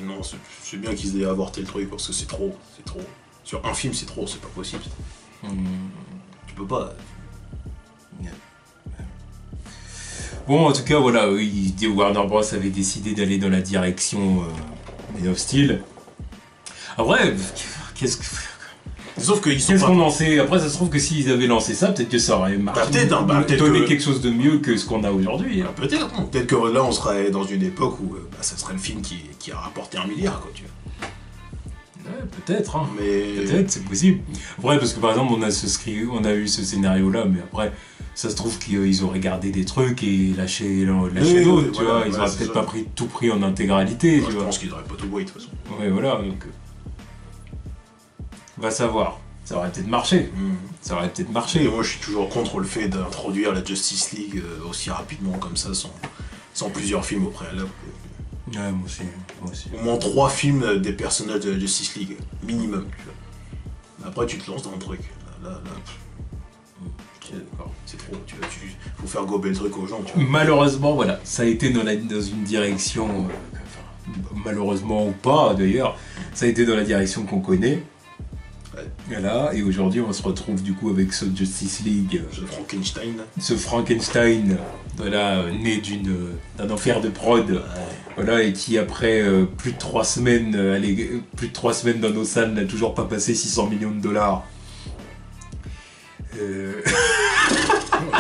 non, c'est bien qu'ils aient avorté le truc parce que c'est trop. Sur un film, c'est trop, c'est pas possible. Tu peux pas. Bon, en tout cas, voilà, Warner Bros avait décidé d'aller dans la direction Man of Steel. Après, qu'est-ce Sauf qu'ils sont pas. qu'on en sait? Après, ça se trouve que s'ils avaient lancé ça, peut-être que ça aurait marché. peut-être donné que- quelque chose de mieux que ce qu'on a aujourd'hui. Hein. Peut-être que là, on serait dans une époque où ça serait le film qui a rapporté 1 milliard, quoi, tu vois. Ouais, peut-être, hein. Mais. Peut-être, c'est possible. Après, parce que par exemple, on a eu ce scénario-là, mais après, ça se trouve qu'ils auraient gardé des trucs et lâché d'autres, Oui, tu voilà, vois. Ils ouais, auraient c'est peut-être ça. pas tout pris en intégralité, Moi, tu je vois. pense qu'ils auraient pas tout boyé, de toute façon. Ouais, voilà, donc. Va savoir. Ça aurait peut-être marché. Ça aurait peut-être Et marché. moi, je suis toujours contre le fait d'introduire la Justice League aussi rapidement comme ça, sans plusieurs films au préalable. Ouais, moi aussi. Au moins 3 films des personnages de la Justice League, minimum. Tu vois. Après, tu te lances dans le truc. Là, D'accord. c'est trop. Tu vois, faut faire gober le truc aux gens. Tu vois. Malheureusement, voilà, ça a été dans une direction, malheureusement ou pas d'ailleurs, ça a été dans la direction qu'on connaît. Ouais. Voilà, et aujourd'hui on se retrouve du coup avec ce Justice League, The Frankenstein. ce Frankenstein, voilà, né d'un enfer de prod, voilà, et qui après plus de 3 semaines, plus de 3 semaines dans nos salles n'a toujours pas passé 600 millions de dollars.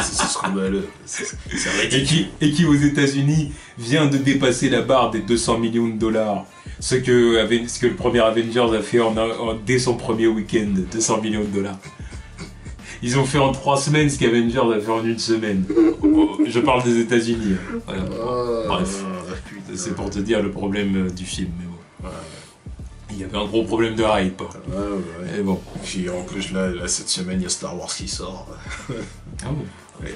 C'est scandaleux. C'est ridicule. Et qui aux États-Unis vient de dépasser la barre des 200 millions de dollars. Ce que le premier Avengers a fait dès son premier week-end, 200 millions de dollars. Ils ont fait en 3 semaines ce qu'Avengers a fait en 1 semaine. Je parle des États-Unis. Voilà. Bref, c'est pour te dire le problème du film. Mais bon. Il y avait un gros problème de hype. Ouais. Et bon. Puis en plus, là, cette semaine, il y a Star Wars qui sort. Ah bon. Ouais.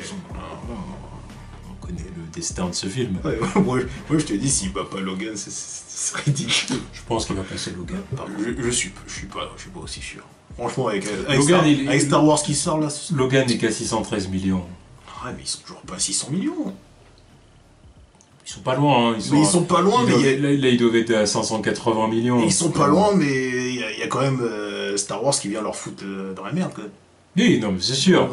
On connaît le destin de ce film. Ouais, moi, je te dis, s'il bat pas Logan, c'est ridicule. Je pense qu'il va passer Logan. Je suis pas aussi sûr. Franchement, avec Star Wars qui sort là. Logan n'est qu'à 613 millions. Ouais, mais ils sont toujours pas à 600 millions. Ils sont pas loin, hein. Ils sont pas loin, mais là, ils doivent être à 580 millions. Ils sont pas loin, mais il y a quand même Star Wars qui vient leur foutre dans la merde, quoi. Oui, non, mais c'est sûr.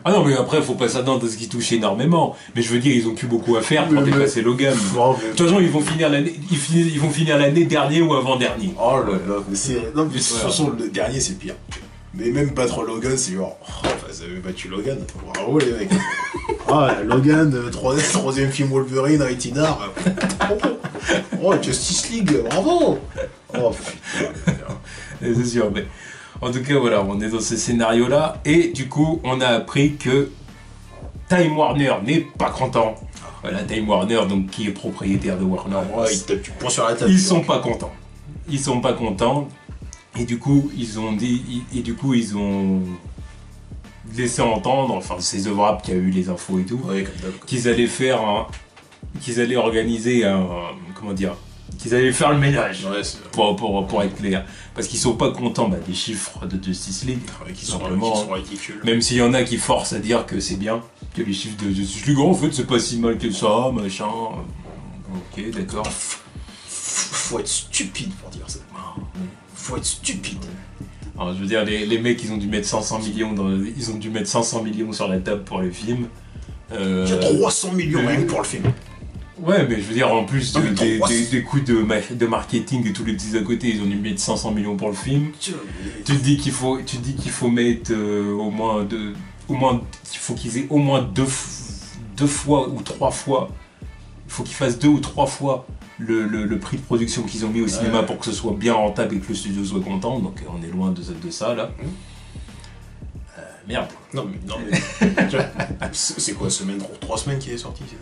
Ah non, mais après, faut pas s'attendre à ce qui touche énormément. Mais je veux dire, ils ont plus beaucoup à faire pour dépasser Logan. De toute façon, ils vont finir l'année dernière ou avant-dernier. Oh là là, mais de toute façon, le dernier, c'est pire. Mais même battre Logan, c'est genre, vous avez battu Logan, bravo les mecs. Logan, troisième film Wolverine, Rated R. Justice League, bravo. Oh putain. C'est sûr, mais en tout cas, voilà, on est dans ce scénario-là, et du coup, on a appris que Time Warner n'est pas content. Voilà, Time Warner, donc, qui est propriétaire de Warner Bros. Ils tapent du poing sur la table. Ils sont pas contents. Ils sont pas contents. Et du coup, ils ont laissé entendre, enfin, c'est The Wrap qui a eu les infos et tout, qu'ils allaient organiser qu'ils allaient faire le ménage, pour être clair. Parce qu'ils sont pas contents des chiffres de Justice League, qui sont ridicules. Même s'il y en a qui forcent à dire que c'est bien, que les chiffres de Justice League, en fait, c'est pas si mal que ça, machin. Ok, d'accord. Faut être stupide pour dire ça. Faut être stupide. Alors, je veux dire, les mecs, ils ont dû mettre 500 millions sur la table pour le film. Il y a 300 millions rien que pour le film. Ouais, mais je veux dire, en plus des coûts de marketing et tous les petits à côté, ils ont dû mettre 500 millions pour le film. Tu te dis qu'il faut mettre qu'il faut qu'ils aient au moins deux fois ou trois fois. Il faut qu'ils fassent 2 ou 3 fois le prix de production qu'ils ont mis au cinéma pour que ce soit bien rentable et que le studio soit content. Donc on est loin de ça là. Merde. Non mais c'est quoi, semaine 3 semaines qu'il est sorti, c'est ça?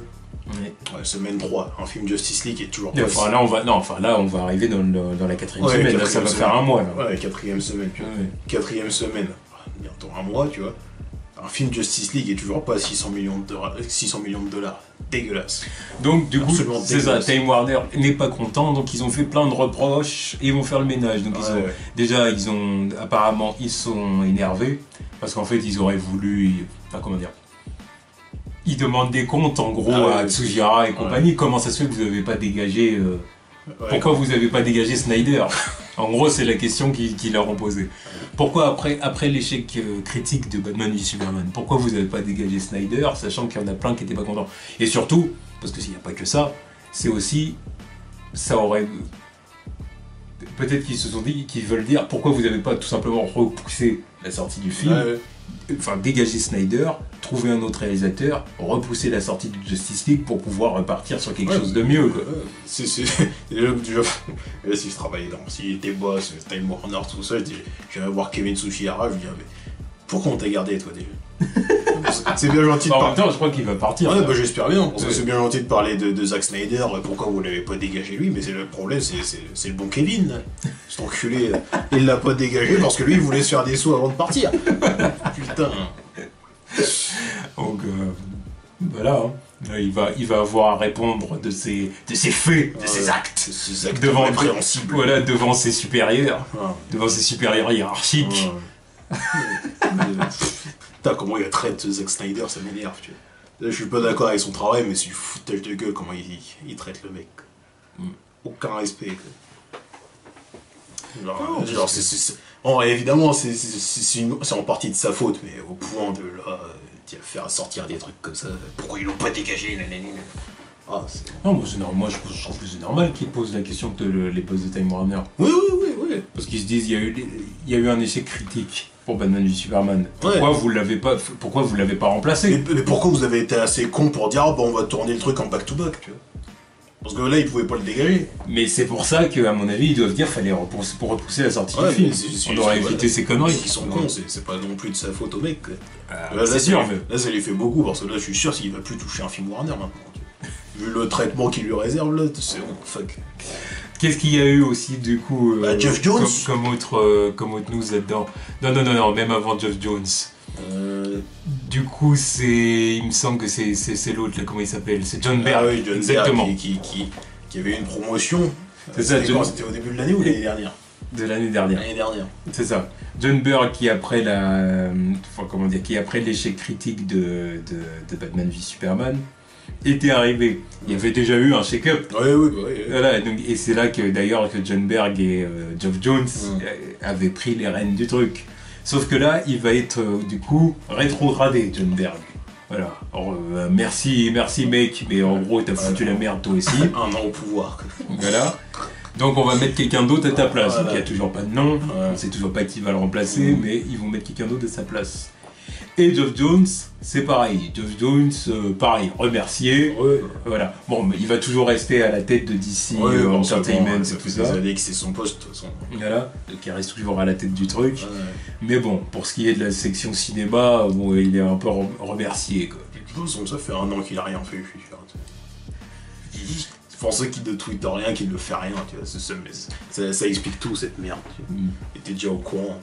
Ouais, semaine 3, un film Justice League est toujours pas... Là on va arriver dans la 4ème semaine, là ça va faire un mois là. Ouais, 4ème semaine, tu vois. 4ème semaine, bientôt un mois, tu vois. Un film Justice League est toujours pas à 600 millions de dollars. Dégueulasse. Donc du coup, c'est ça, Time Warner n'est pas content, donc ils ont fait plein de reproches et ils vont faire le ménage. Donc apparemment ils sont énervés parce qu'en fait ils auraient voulu, ils demandent des comptes en gros à Tsujihara et compagnie. Comment ça se fait que vous n'avez pas dégagé pourquoi vous n'avez pas dégagé Snyder? En gros, c'est la question qu'ils leur ont posée. Pourquoi après l'échec critique de Batman v Superman, pourquoi vous n'avez pas dégagé Snyder, sachant qu'il y en a plein qui n'étaient pas contents? Et surtout, parce que s'il n'y a pas que ça, c'est aussi, ça aurait... Peut-être qu'ils se sont dit, qu'ils veulent dire, pourquoi vous n'avez pas tout simplement repoussé la sortie du film, enfin dégager Snyder, trouver un autre réalisateur, repousser la sortie de Justice League pour pouvoir repartir sur quelque chose de mieux. Si je travaillais s'il était boss, Time Warner, tout ça, j'irais voir Kevin Tsujihara, je lui dirais, mais pourquoi on t'a gardé toi déjà? C'est bien gentil de parler. En même temps, je crois qu'il va partir. Ouais, j'espère bien, parce que c'est bien gentil de parler de Zack Snyder, pourquoi vous l'avez pas dégagé lui, mais c'est le problème, c'est le bon Kevin, là. Cet enculé, il l'a pas dégagé parce que lui, il voulait se faire des sous avant de partir. Putain. Donc, voilà, hein. Il va avoir à répondre de ses faits, de ses actes. Devant ses supérieurs, devant ses supérieurs hiérarchiques. Putain, comment il traite Zack Snyder, ça m'énerve, tu vois. Là, je suis pas d'accord avec son travail, mais c'est du foutage de gueule comment il traite le mec. Aucun respect. Évidemment, c'est en partie de sa faute, mais au point de là, faire sortir des trucs comme ça, pourquoi ils l'ont pas dégagé, Non, moi je trouve que c'est normal qu'ils posent la question que les postes de Time Warner. Oui. Parce qu'ils se disent, il y a eu un échec critique pour Batman v Superman. Pourquoi vous l'avez pas remplacé? Mais pourquoi vous avez été assez con pour dire, on va tourner le truc en back-to-back, tu vois? Parce que là, ils pouvaient pas le dégager. Mais c'est pour ça qu'à mon avis, ils doivent dire qu'il fallait repousser la sortie du film. On aurait évité ces conneries. Ils sont cons, c'est pas non plus de sa faute au mec. C'est sûr. Là, ça lui fait beaucoup, parce que là, je suis sûr qu'il va plus toucher un film Warner maintenant. Vu le traitement qu'il lui réserve, là, c'est fuck. Qu'est-ce qu'il y a eu aussi, du coup, Geoff Jones comme autre news là-dedans? Non, même avant Geoff Jones. du coup, il me semble que c'est l'autre, là, comment il s'appelle? C'est John Berg. Ah oui, John exactement. Berg qui avait une promotion. C'est ça, C'était au début de l'année ou l'année dernière? De l'année dernière. L'année dernière. C'est ça. John Berg qui après qui après l'échec critique de Batman v Superman était arrivé. Il y avait déjà eu un shake-up. Oui. Voilà, donc, et c'est là que d'ailleurs que John Berg et Geoff Jones avaient pris les rênes du truc. Sauf que là, il va être du coup rétrogradé, John Berg. Voilà. Alors, merci mec, mais en gros t'as foutu la merde toi aussi. Un an au pouvoir. Voilà. Donc on va mettre quelqu'un d'autre à ta place. Voilà. Donc il n'y a toujours pas de nom, on ne sait toujours pas qui va le remplacer, mais ils vont mettre quelqu'un d'autre à sa place. Et Geoff Jones, c'est pareil. Geoff Jones, pareil, remercié. Ouais. Voilà. Bon, mais il va toujours rester à la tête de DC Entertainment et tout ça. Ça fait des années que c'est son poste de toute façon. Voilà. Donc il reste toujours à la tête du truc. Ouais. Mais bon, pour ce qui est de la section cinéma, bon, il est un peu remercié, quoi. De toute façon, ça fait un an qu'il a rien fait. Juste pour ceux qui ne tweetent rien, qui ne fait rien, tu vois, ça explique tout cette merde. Et t'es déjà au courant.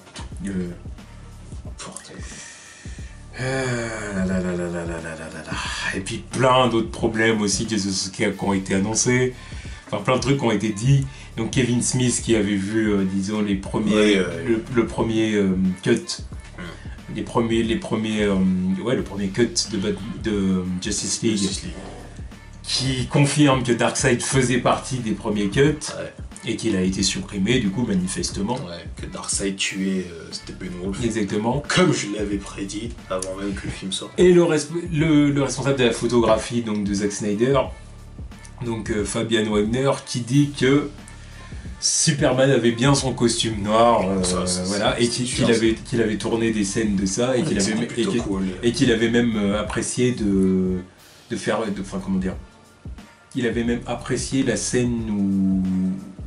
Et puis plein d'autres problèmes aussi qui ont été annoncés. Enfin, plein de trucs qui ont été dit. Donc Kevin Smith qui avait vu, disons, les premiers, le premier cut. Le premier cut de Justice League. Qui confirme que Darkseid faisait partie des premiers cuts et qu'il a été supprimé du coup manifestement. Ouais, que Darkseid tuait Steppenwolf. Exactement. Comme je l'avais prédit avant même que le film sorte. Et le responsable de la photographie donc de Zack Snyder, donc Fabian Wagner, qui dit que Superman avait bien son costume noir, voilà, et qu'il avait tourné des scènes de ça et qu'il avait même apprécié il avait même apprécié la scène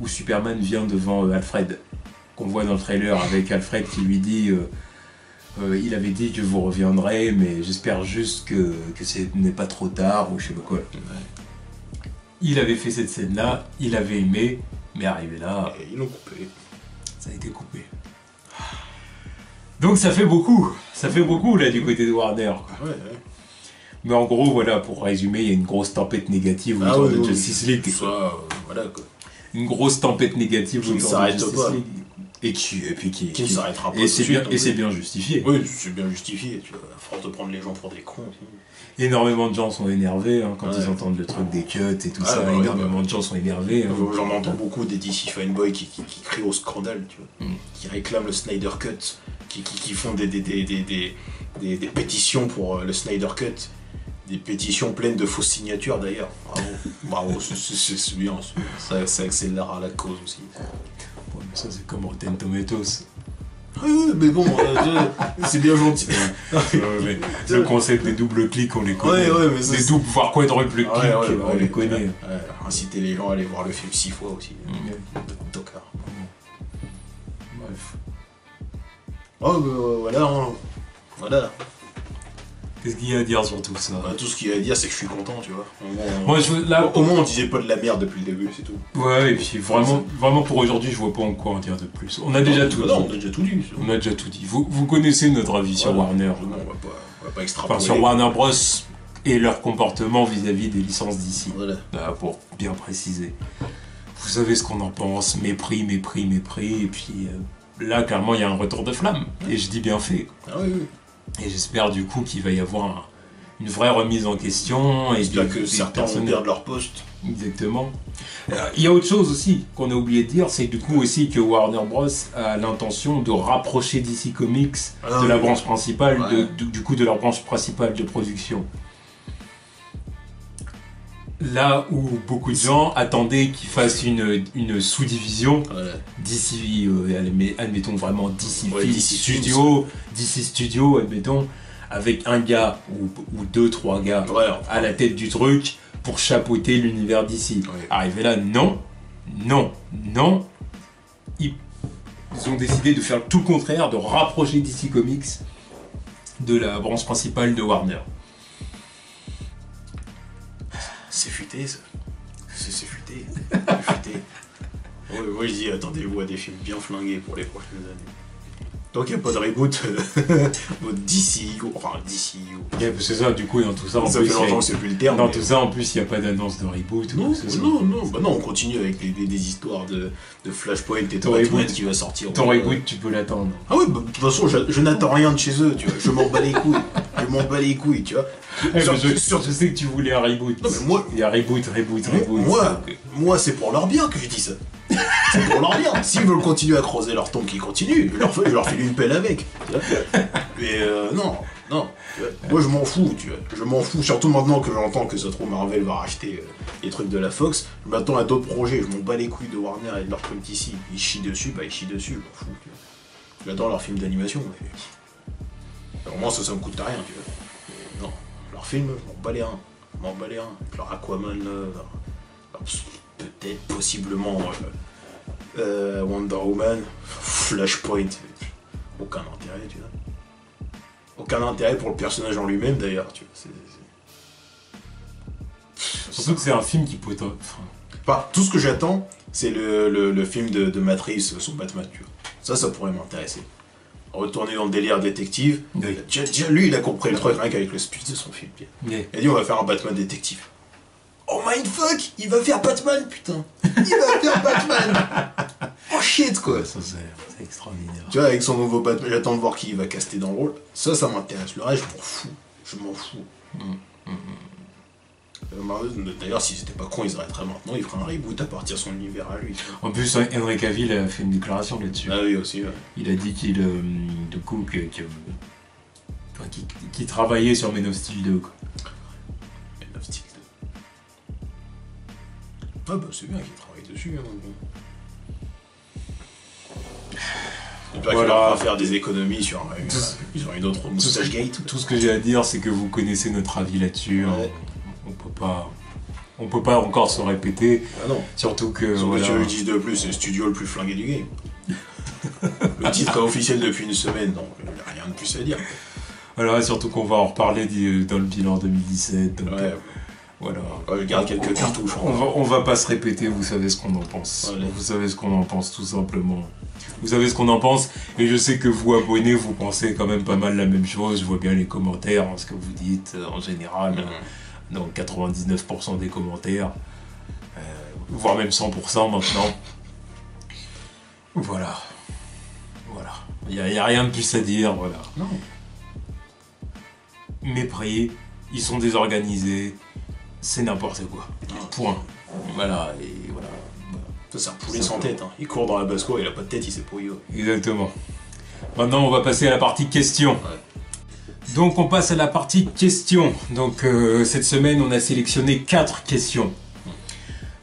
où Superman vient devant Alfred, qu'on voit dans le trailer avec Alfred qui lui dit il avait dit que vous reviendrez, mais j'espère juste que ce n'est pas trop tard, ou je sais pas quoi. Ouais. Il avait fait cette scène-là, il avait aimé, mais arrivé là... Et ils l'ont coupé. Ça a été coupé. Donc ça fait beaucoup là du côté de Warner. Quoi. Ouais. Mais en gros, voilà, pour résumer, il y a une grosse tempête négative autour de Justice League. Voilà quoi. Une grosse tempête négative qui autour de Justice League. Et qui ne s'arrêtera pas. Et c'est bien justifié. Oui, c'est bien justifié. Tu vois, à force de prendre les gens pour des cons. Énormément de gens sont énervés quand ils entendent le truc des cuts et tout ça. Énormément de gens sont énervés. J'en entends beaucoup des DC fanboys qui crient au scandale, tu vois, qui réclament le Snyder Cut, qui font des pétitions pour le Snyder Cut. Des pétitions pleines de fausses signatures d'ailleurs. Bravo, c'est bien. Ça accélère la cause aussi. Ouais, mais ça c'est comme Rotten Tomatoes. Oui, mais bon, c'est bien gentil. Le concept des doubles clics, on les connaît. Des doubles, voire quadruple clics, on les connaît. Inciter les gens à aller voir le film 6 fois aussi. Docteur. Bref. Oh, voilà. Qu'est-ce qu'il y a à dire sur tout ça? Tout ce qu'il y a à dire, c'est que je suis content, tu vois. Au moins, on disait pas de la merde depuis le début, c'est tout. Ouais, et puis vraiment pour aujourd'hui, je vois pas en quoi en dire de plus. On a déjà tout dit. On a déjà tout dit. On a déjà tout dit. Vous connaissez notre avis sur Warner. On va pas extrapoler. Enfin, sur Warner Bros. Et leur comportement vis-à-vis des licences d'ici. Voilà. Pour bien préciser. Vous savez ce qu'on en pense. Mépris. Et puis là, clairement, il y a un retour de flamme. Et je dis bien fait. Ah oui. Et j'espère du coup qu'il va y avoir une vraie remise en question. Et que certains vont perdre leur poste. Exactement. Il y a autre chose aussi qu'on a oublié de dire, c'est du coup aussi que Warner Bros a l'intention de rapprocher DC Comics de la branche principale, du coup de leur branche principale de production. Là où beaucoup de gens attendaient qu'ils fassent une sous-division d'ici, admettons vraiment DC Studio, admettons, avec un gars ou 2-3 gars à la tête du truc pour chapeauter l'univers d'ici. Arrivé là, non. Ils ont décidé de faire tout le contraire, de rapprocher DC Comics de la branche principale de Warner. C'est futé, ça. C'est futé. Moi, je dis, attendez-vous à des films bien flingués pour les prochaines années. Tant qu'il n'y a pas de reboot, votre DCU, enfin DCU. C'est ça, du coup, dans tout ça, en Ça plus, fait longtemps que c'est plus le terme. Dans tout ça, en plus, il n'y a pas d'annonce de reboot. Non, non, on continue avec des histoires de Flashpoint et de Batman qui va sortir. Ton reboot, tu peux l'attendre. Ah oui, bah, de toute façon, je n'attends rien de chez eux, tu vois. Je m'en bats les couilles, tu vois. Je sais que tu voulais un reboot. Non, mais moi, il y a reboot. Moi, c'est pour leur bien que je dis ça. C'est pour leur bien. S'ils veulent continuer à creuser leur tombe, qu'ils continuent. Je leur file une pelle avec. Tu vois. Mais non. Moi, je m'en fous, tu vois. Je m'en fous, surtout maintenant que j'entends que ça trouve Marvel va racheter les trucs de la Fox. Je m'attends à d'autres projets. Je m'en bats les couilles de Warner et de leur truc d'ici. Ils chient dessus, ils chient dessus. Je m'en fous. Tu vois. J'adore leurs films d'animation. Mais... Au moins, ça me coûte rien, tu vois. Mais non, leurs films, je m'en bats les reins. Avec leur Aquaman, peut-être, possiblement, Wonder Woman, Flashpoint. Aucun intérêt, tu vois. Aucun intérêt pour le personnage en lui-même, d'ailleurs, tu vois. Surtout que c'est un film qui peut être... Enfin, tout ce que j'attends, c'est le film de Matt sur Batman, tu vois. Ça pourrait m'intéresser. Retourner dans le délire détective. Oui. Déjà, lui, il a compris le truc rien qu'avec le speech de son film. Oui. Il a dit on va faire un Batman détective. Oh mindfuck, il va faire Batman, putain. Il va faire Batman. Oh shit, quoi. Ça, c'est extraordinaire. Tu vois, avec son nouveau Batman, j'attends de voir qui il va caster dans le rôle. Ça m'intéresse. Le reste, je m'en fous. D'ailleurs, si c'était pas con, ils arrêteraient maintenant, ils feraient un reboot à partir de son univers à lui. En plus, Henry Cavill a fait une déclaration là-dessus. Ah oui, aussi, ouais. Il a dit qu'il travaillait sur Man of Steel 2, quoi. Man of Steel 2. Ah bah c'est bien qu'il travaille dessus, hein. J'espère qu'il va faire des économies sur une autre Moustache Gate. Tout ce que j'ai à dire, c'est que vous connaissez notre avis là-dessus. Ouais. On peut pas encore se répéter. Ah non. Surtout que. Voilà. Si tu veux le 10 de plus, c'est le studio le plus flingué du game. Le titre est officiel depuis une semaine, donc il n'y a rien de plus à dire. Voilà, surtout qu'on va en reparler dans le bilan 2017. Donc, ouais. Voilà. Ouais, je garde quelques cartouches. On va pas se répéter, vous savez ce qu'on en pense. Ouais, vous savez ce qu'on en pense, tout simplement. Vous savez ce qu'on en pense, et je sais que vous, abonnés, vous pensez quand même pas mal la même chose. Je vois bien les commentaires, ce que vous dites en général. Donc 99% des commentaires, voire même 100% maintenant. Voilà. Il n'y a rien de plus à dire, voilà. Non. Mépris, ils sont désorganisés, c'est n'importe quoi. Point. Voilà, et voilà. Ça, c'est un poulet sans tête, hein. Il court dans la basse-cour, il a pas de tête, il s'est pourri. Exactement. Maintenant, on va passer à la partie questions. Ouais. Donc, on passe à la partie questions. Donc, cette semaine, on a sélectionné 4 questions.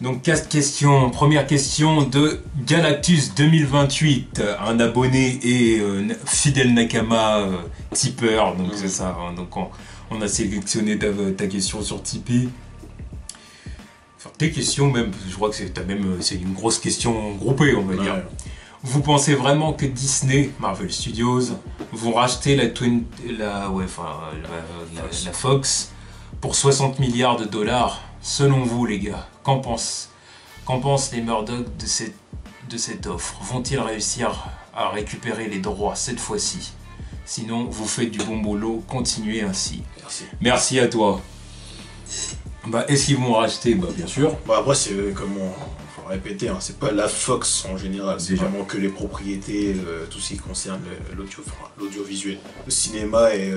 Donc, 4 questions. Première question de Galactus 2028, un abonné et fidèle Nakama tipeur. Donc, c'est ça. Hein. Donc, on a sélectionné ta question sur Tipeee. Tes questions même, je crois que c'est une grosse question groupée, on va dire. Vous pensez vraiment que Disney, Marvel Studios, vont racheter la Fox pour 60 milliards de dollars? Selon vous, les gars, qu'en pensent les Murdoch de cette offre? Vont-ils réussir à récupérer les droits cette fois-ci? Sinon, vous faites du bon boulot, continuez ainsi. Merci à toi. Bah, est-ce qu'ils vont racheter? Bah, bien sûr. Bah, après, c'est comme faut répéter, hein, c'est pas la Fox en général, c'est vraiment que les propriétés, tout ce qui concerne l'audiovisuel. Le cinéma et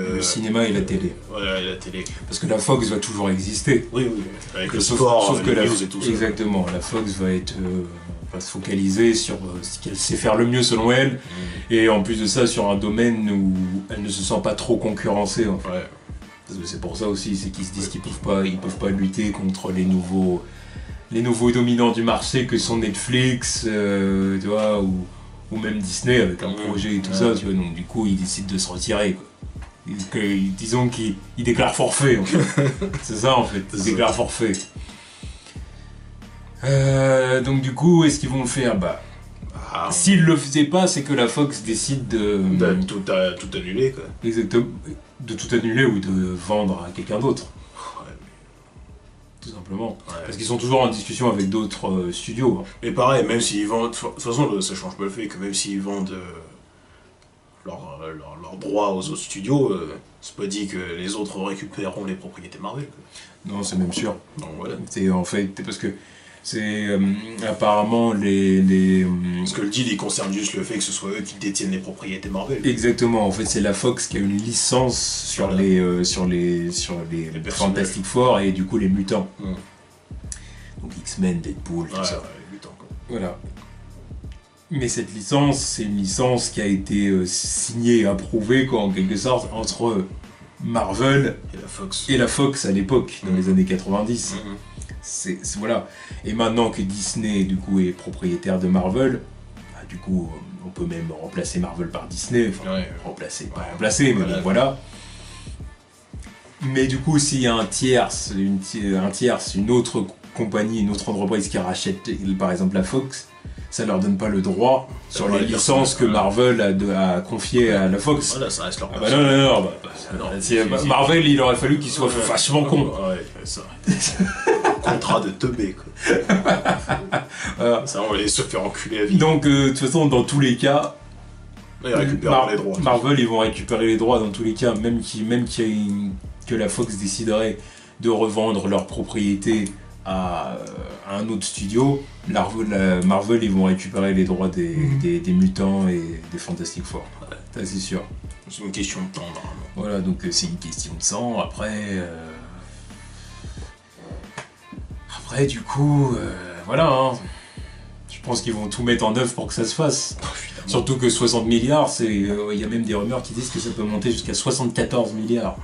la télé. Voilà, et la télé. Parce que la Fox va toujours exister. Oui, avec le sport, sauf que news et tout ça. Exactement, la Fox va se focaliser sur ce qu'elle sait faire le mieux selon elle, et en plus de ça, sur un domaine où elle ne se sent pas trop concurrencée. En fait. Ouais. C'est pour ça aussi, c'est qu'ils se disent qu'ils peuvent pas lutter contre les nouveaux dominants du marché que sont Netflix, tu vois, ou même Disney avec un projet et tout ça, tu vois. Donc du coup, ils décident de se retirer, quoi. Disons qu'ils déclarent forfait, en fait. C'est ça, en fait, ils déclarent forfait. Donc du coup, est-ce qu'ils vont le faire? Bah, s'ils le faisaient pas, c'est que la Fox décide de tout annuler, quoi. Exactement. De tout annuler ou de vendre à quelqu'un d'autre. Ouais, tout simplement. Ouais. Parce qu'ils sont toujours en discussion avec d'autres studios. Mais pareil, même s'ils vendent... De toute façon, ça change pas le fait que même s'ils vendent leurs droits aux autres studios, c'est pas dit que les autres récupéreront les propriétés Marvel, quoi. Non, c'est même sûr. Donc voilà. C'est en fait parce que c'est apparemment Parce que le deal il concerne juste le fait que ce soit eux qui détiennent les propriétés Marvel. Exactement, en fait c'est la Fox qui a une licence sur Voilà. les Fantastic Four et du coup les mutants. Mm. Donc X-Men, Deadpool, tout Ouais, ça. ouais, les mutants, quoi. Voilà. Mais cette licence, c'est une licence qui a été signée et approuvée quoi, en quelque sorte entre Marvel Et la Fox. et la Fox à l'époque, dans les années 90. Mhm. Voilà. Et maintenant que Disney du coup est propriétaire de Marvel, bah, du coup on peut même remplacer Marvel par Disney. Enfin, Ouais. remplacer, pas Ouais. remplacer, mais Voilà. bon, voilà. Mais du coup, s'il y a une autre compagnie, une autre entreprise qui rachète par exemple la Fox, ça leur donne pas le droit sur les licences que Marvel a confiées à la Fox. Voilà, ça reste leur Ah bah non, non, si, Marvel, il aurait fallu qu'il soit vachement con. Ouais, ça. Contrat de teubé, quoi. Voilà. Ça, on va les se faire enculer à vie. Donc, de toute façon, dans tous les cas, Ils récupèrent les droits. Marvel, ils vont récupérer les droits dans tous les cas, même que la Fox déciderait de revendre leur propriété à un autre studio, Marvel, ils vont récupérer les droits des mutants et des Fantastic Four. Ouais. Ça, c'est sûr. C'est une question de temps, normalement. Voilà, donc c'est une question de sang. Après, du coup, voilà. Hein. Je pense qu'ils vont tout mettre en œuvre pour que ça se fasse. Évidemment. Surtout que 60 milliards, il y a même des rumeurs qui disent que ça peut monter jusqu'à 74 milliards.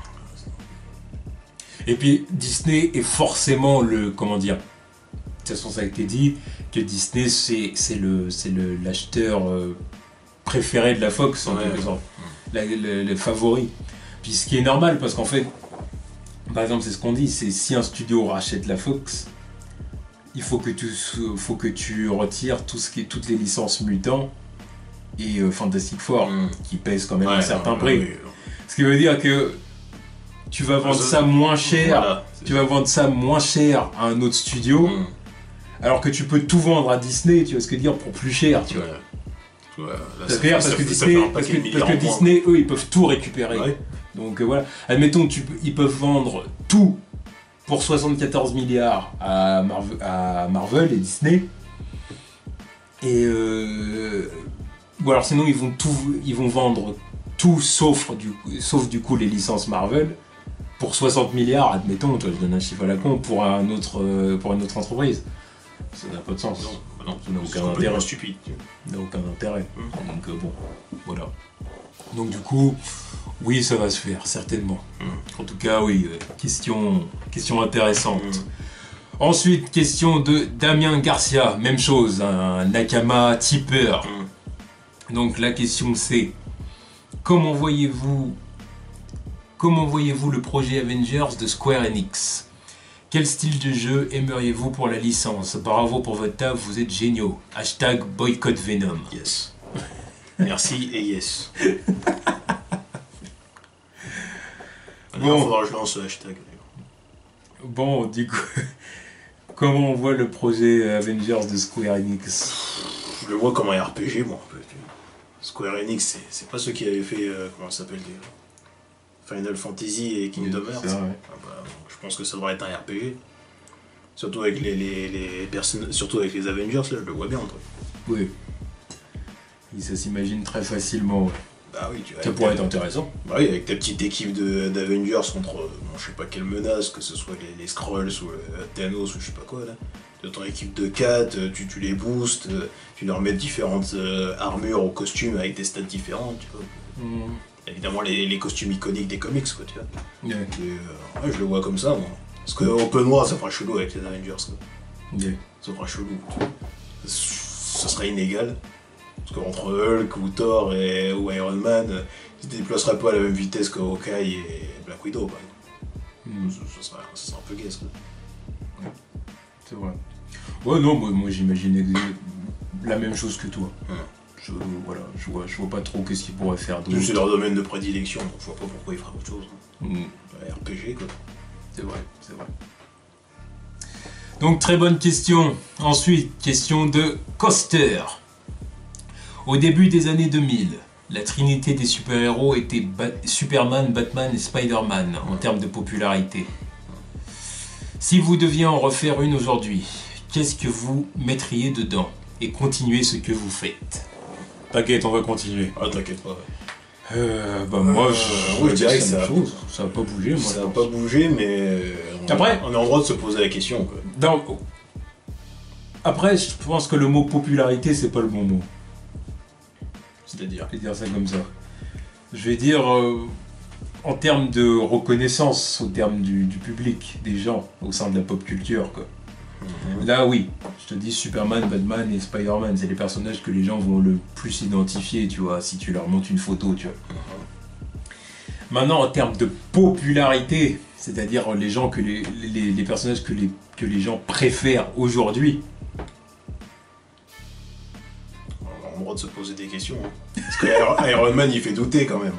Et puis, Disney est forcément comment dire, de toute façon ça a été dit, que Disney c'est l'acheteur préféré de la Fox, en Ouais. quelque sorte. Le favori. Puis ce qui est normal, parce qu'en fait, par exemple, c'est ce qu'on dit, c'est si un studio rachète la Fox, il faut que tu retires toutes les licences mutants et Fantastic Four, qui pèsent quand même un certain prix. Oui. Ce qui veut dire que tu vas vendre ça moins cher, Voilà. tu vas vendre ça moins cher à un autre studio, alors que tu peux tout vendre à Disney, tu vois ce que je veux dire, pour plus cher, tu vois. Ouais, là, C'est-à-dire parce que ça fait un paquet de milliards en moins. Disney, eux, ils peuvent tout récupérer. Ouais. Donc voilà, admettons, ils peuvent vendre tout pour 74 milliards à Marvel et Disney. Et ou alors sinon ils vont vendre tout sauf du coup les licences Marvel pour 60 milliards, admettons, toi, je donne un chiffre à la con, pour une autre entreprise. Ça n'a pas de sens. Non, Ça n'a c'est aucun complètement intérêt. stupide. Ça n'a aucun intérêt. Donc bon, voilà. Donc du coup, oui, ça va se faire, certainement. En tout cas, oui, question intéressante. Ensuite, question de Damien Garcia, même chose, un Nakama tipeur. Donc la question c'est, comment voyez-vous le projet Avengers de Square Enix? Quel style de jeu aimeriez-vous pour la licence? Bravo pour votre taf, vous êtes géniaux. Hashtag boycott Venom. Yes. Merci et yes. Bon. Il faudra que je lance ce hashtag. Bon, du coup, comment on voit le projet Avengers de Square Enix? Je le vois comme un RPG, moi, un peu. Square Enix, c'est pas ceux qui avaient fait, comment ça s'appelle, Final Fantasy et Kingdom Hearts. C'est vrai. Ah bah, donc, je pense que ça devrait être un RPG. Surtout avec les personnes, surtout avec les Avengers, là, je le vois bien, toi. Oui. Et ça s'imagine très facilement. Bah oui, tu vois. Ça pourrait être intéressant. Bah oui, avec ta petite équipe d'Avengers contre, bon, je sais pas quelle menace, que ce soit les Skrulls ou Thanos ou je sais pas quoi, là. De ton équipe de 4, tu les boostes, tu leur mets différentes armures ou costumes avec des stats différentes, tu vois. Évidemment, les costumes iconiques des comics, quoi, tu vois. Yeah. Et, ouais, je le vois comme ça, moi. Parce que Open War, ça fera chelou avec les Avengers, quoi. Yeah. Ça fera chelou, tu vois. Ça serait inégal. Parce qu'entre Hulk ou Thor ou Iron Man, ils se déplaceraient pas à la même vitesse que Hawkeye et Black Widow, par exemple. Ça serait un peu guess, quoi. C'est vrai. Ouais, non, moi j'imaginais la même chose que toi. Je vois pas trop qu'est-ce qu'ils pourraient faire d'autre. C'est leur domaine de prédilection, donc je vois pas pourquoi ils feraient autre chose. RPG, quoi. C'est vrai. Donc très bonne question. Ensuite, question de Coster. Au début des années 2000, La trinité des super-héros était Superman, Batman et Spider-Man en termes de popularité. Si vous deviez en refaire une aujourd'hui, qu'est-ce que vous mettriez dedans et continuez ce que vous faites? T'inquiète, on va continuer. Ah, t'inquiète pas. Moi, je dirais que ça va pas bouger. Moi, ça va pas bouger, mais après, on est en droit de se poser la question. Quoi. Après, je pense que le mot popularité, c'est pas le bon mot. C'est-à-dire? Je vais dire ça comme ça. Je vais dire en termes de reconnaissance, au terme du public, des gens, au sein de la pop culture, quoi. Là, oui, je te dis Superman, Batman et Spider-Man, c'est les personnages que les gens vont le plus identifier, tu vois, si tu leur montres une photo, tu vois. Maintenant, en termes de popularité, c'est-à-dire les gens les personnages que les gens préfèrent aujourd'hui. On a le droit de se poser des questions. Hein. Parce que Iron Man, il fait douter quand même.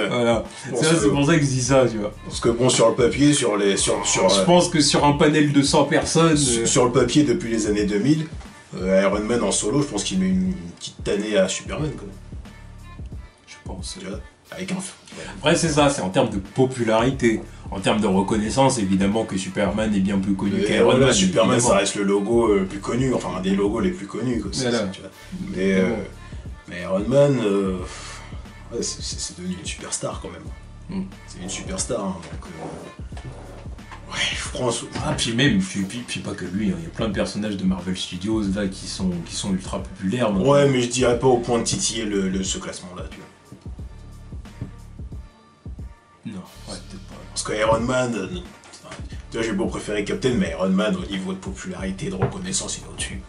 Voilà, c'est pour ça que je dis ça, tu vois. Parce que bon, sur le papier, je pense que sur un panel de 100 personnes... Sur le papier, depuis les années 2000, Iron Man en solo, je pense qu'il met une petite tannée à Superman, quand même. Je pense. Tu vois, avec un... Après, c'est ça, c'est en termes de popularité. En termes de reconnaissance, évidemment que Superman est bien plus connu qu'Iron Man. Superman, évidemment. ça reste le logo le plus connu, enfin, un des logos les plus connus, quoi. Voilà. Tu vois. Mais Iron Man... Ouais, c'est devenu une superstar quand même. C'est une superstar, hein, donc... Ouais, je pense... Ah, puis même, puis pas que lui, hein. Il y a plein de personnages de Marvel Studios là qui sont ultra populaires. Donc... Ouais, mais je dirais pas au point de titiller ce classement-là, tu vois. Non, ouais, peut-être pas. Parce que Iron Man... tu vois, j'ai beau préférer Captain, mais Iron Man, au niveau de popularité, de reconnaissance, il est au-dessus.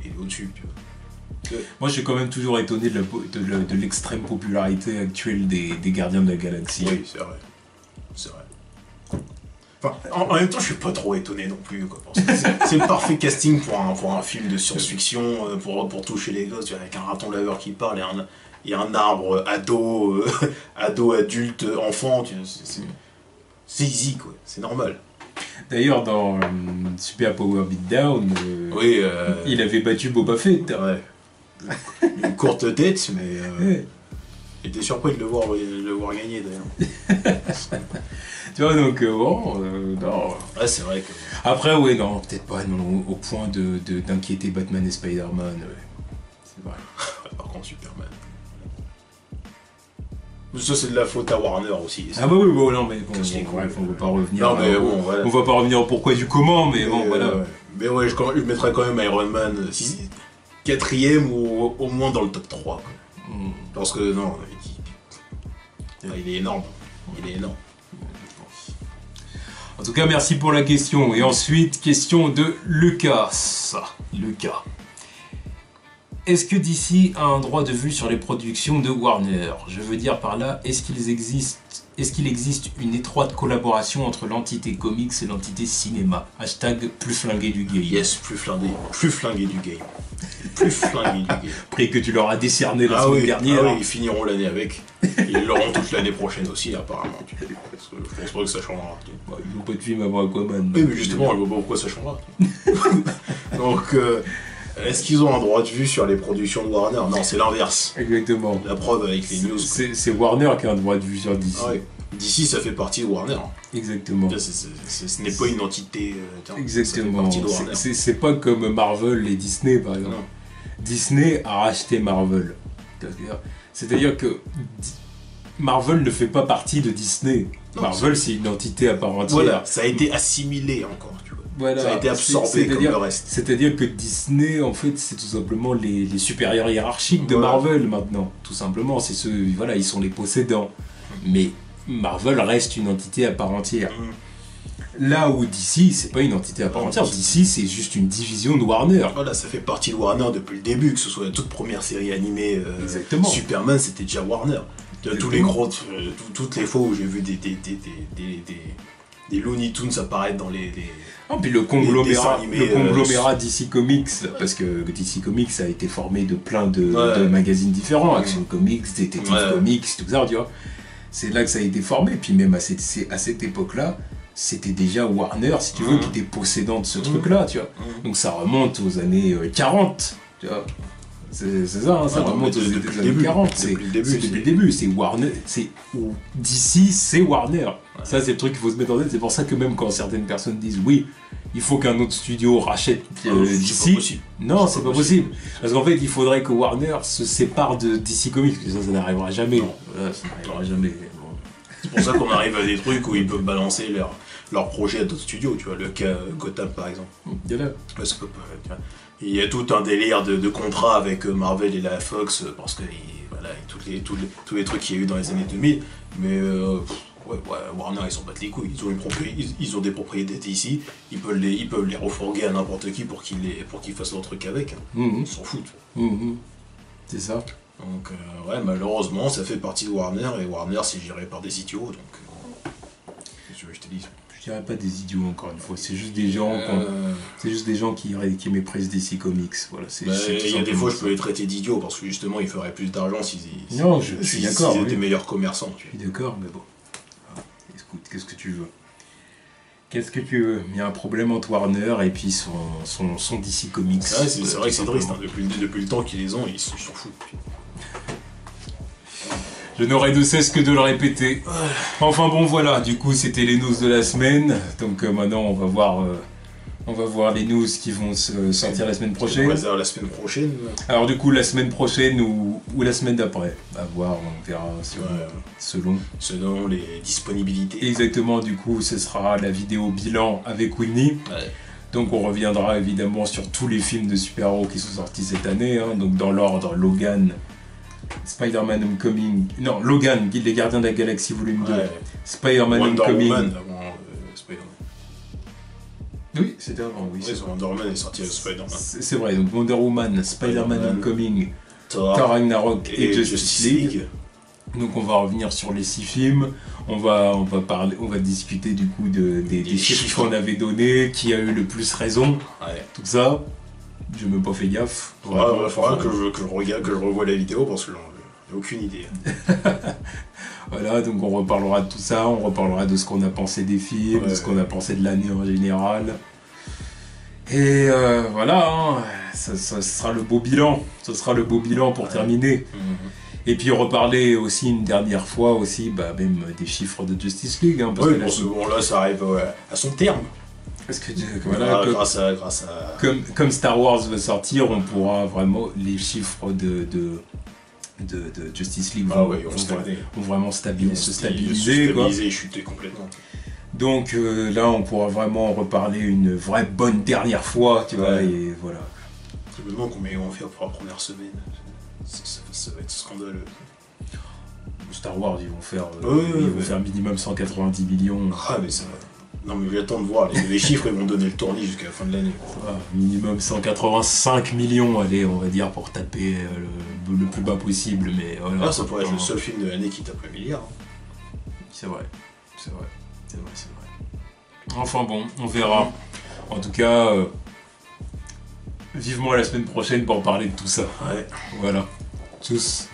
Il est au-dessus, tu vois. Moi, je suis quand même toujours étonné de l'extrême popularité actuelle des Gardiens de la Galaxie. Oui, c'est vrai. C'est vrai. Enfin, en même temps, je suis pas trop étonné non plus. Quoi, parce que c'est le parfait casting pour un film de science-fiction, pour toucher les gosses, tu vois, avec un raton laveur qui parle et un arbre ado, adulte, enfant. C'est easy, quoi. C'est normal. D'ailleurs, dans Super Power Beatdown, oui, il avait battu Boba Fett. Ouais. Une courte tête, mais j'étais surpris de le voir gagner d'ailleurs. Tu vois, donc bon, non. Ouais, c'est vrai que... Après, ouais, non, peut-être pas non, au point d'inquiéter Batman et Spider-Man, ouais. C'est vrai. Par contre, Superman. Ça, c'est de la faute à Warner aussi. Ah bah oui, bon, non, mais bon, bref, on va pas revenir. Non, mais bon, voilà. On va pas revenir au pourquoi du comment, mais bon, voilà. Mais ouais, je mettrais quand même Iron Man 4ème ou au moins dans le top 3. Quoi. Parce que non, il est énorme. Il est énorme. En tout cas, merci pour la question. Et ensuite, question de Lucas. Lucas. Est-ce que DC a un droit de vue sur les productions de Warner? Je veux dire par là, est-ce qu'il existe une étroite collaboration entre l'entité comics et l'entité cinéma? Hashtag plus flingué du game. Yes, plus flingué du game. Plus flingué du game. Prix que tu leur as décerné la semaine dernière. Ah oui, ils finiront l'année avec. Et ils l'auront toute l'année prochaine aussi, apparemment. Parce que je pense pas que ça changera. Bah, ils n'ont pas de film avant Aquaman. Oui, mais justement, je vois pas pourquoi ça changera. Donc... Est-ce qu'ils ont un droit de vue sur les productions de Warner? Non, c'est l'inverse. Exactement. La preuve avec les news. C'est Warner qui a un droit de vue sur DC. Ah ouais. DC, ça fait partie de Warner. Exactement. Ce n'est pas une entité. Exactement. C'est pas comme Marvel et Disney, par exemple. Non. Disney a racheté Marvel. C'est-à-dire que Marvel ne fait pas partie de Disney. Non, Marvel, c'est une entité à part entière. Voilà, ça a été assimilé encore, tu vois. Voilà, ça a été absorbé comme le reste. C'est-à-dire que Disney, en fait, c'est tout simplement les supérieurs hiérarchiques de Marvel maintenant. Tout simplement, c'est ceux, voilà, ils sont les possédants. Mais Marvel reste une entité à part entière. Là où DC, c'est pas une entité à part entière. DC, c'est juste une division de Warner. Voilà, ça fait partie de Warner depuis le début, que ce soit la toute première série animée Superman, c'était déjà Warner. Tous les gros, toutes les fois où j'ai vu des Looney Tunes apparaître dans les puis le conglomérat DC Comics, parce que DC Comics a été formé de plein de magazines différents, Action Comics, Detective Comics, tout ça, tu vois. C'est là que ça a été formé, puis même à cette époque-là, c'était déjà Warner, si tu veux, qui était possédant de ce truc-là, tu vois. Donc ça remonte aux années 40, tu vois. C'est ça, hein, ça Ah, remonte aux depuis le années début. 40. Depuis le début, C'est depuis le début. C'est Warner. DC, c'est Warner. Ouais. Ça, c'est le truc qu'il faut se mettre en tête. C'est pour ça que même quand certaines personnes disent oui, il faut qu'un autre studio rachète C'est pas DC. possible. Non, c'est pas possible. Parce qu'en fait, il faudrait que Warner se sépare de DC Comics. Ça n'arrivera jamais. Non. Voilà, ça n'arrivera jamais. Bon. C'est pour ça qu'on arrive à des trucs où ils peuvent balancer leur projet à d'autres studios, tu vois, le cas Gotham par exemple. Il y en a. Ouais, ça peut pas, tu vois. Il y a tout un délire de contrat avec Marvel et la Fox parce que voilà, tous les trucs qu'il y a eu dans les années 2000, mais ouais, Warner ils s'en battent les couilles, ils ont des propriétés ici, ils peuvent les refourguer à n'importe qui pour qu'ils fassent leur truc avec, hein. Ils s'en foutent. C'est ça. Donc ouais, malheureusement ça fait partie de Warner et Warner c'est géré par des idiots, donc qu'est-ce que tu veux que je te dise? Je dirais pas des idiots encore une fois, c'est juste des gens qui méprisent DC Comics. Voilà, il y a des fois je peux les traiter d'idiots parce que justement ils feraient plus d'argent s'ils suis d'accord, étaient meilleurs commerçants. Je suis d'accord, mais bon. Écoute, qu'est-ce que tu veux? Qu'est-ce que tu veux? Il y a un problème entre Warner et puis son DC Comics. Ouais, c'est vrai que c'est triste, hein. Depuis le temps qu'ils les ont, ils s'en foutent. Je n'aurai de cesse que de le répéter. Enfin bon, voilà, du coup c'était les news de la semaine. Donc maintenant on va voir les news qui vont se sortir la semaine prochaine. On va la semaine prochaine. Alors du coup la semaine prochaine ou la semaine d'après, à voir, on verra selon les disponibilités. Exactement, du coup ce sera la vidéo bilan avec Winnie. Ouais. Donc on reviendra évidemment sur tous les films de super-héros qui sont sortis cette année, hein. Donc dans l'ordre, Logan, Spider-Man Homecoming, non, Logan, Les Gardiens de la Galaxie volume 2, Spider-Man Homecoming. Wonder Woman avant Spider-Man. Oui, c'était avant, oui. Ouais, Wonder Woman est sorti avec Spider-Man. C'est vrai, donc Wonder Woman, Spider-Man Homecoming, Thor, Ragnarok et Justice League. Donc on va revenir sur les 6 films, on va discuter du coup des chiffres qu'on avait donnés, qui a eu le plus raison, tout ça. J'ai même pas fait gaffe. Il faudra que je revoie la vidéo parce que j'ai aucune idée. Voilà, donc on reparlera de tout ça, on reparlera de ce qu'on a pensé des films, de ce qu'on a pensé de l'année en général. Et voilà, hein, ça sera le beau bilan. Ce sera le beau bilan pour terminer. Et puis reparler aussi une dernière fois aussi, même des chiffres de Justice League. Hein, parce que là ça arrive à son terme. Parce que voilà, grâce à... Comme Star Wars va sortir, on pourra vraiment les chiffres de Justice League vont vraiment se stabiliser et chuter complètement. Donc là, on pourra vraiment reparler une vraie bonne dernière fois, tu vois, et voilà. Je me demande combien ils vont faire pour la première semaine. Ça va être scandaleux. Star Wars, ils vont faire minimum 190 millions. Ah, mais ça va. Non, mais j'attends de voir. Les chiffres, ils vont donner le tournis jusqu'à la fin de l'année. Minimum 185 millions, allez, on va dire, pour taper le plus bas possible. Mais voilà. Ça pourrait être le seul film de l'année qui tape le milliard. C'est vrai. Enfin bon, on verra. En tout cas, vivement la semaine prochaine pour parler de tout ça. Ouais. Voilà. Tchuss.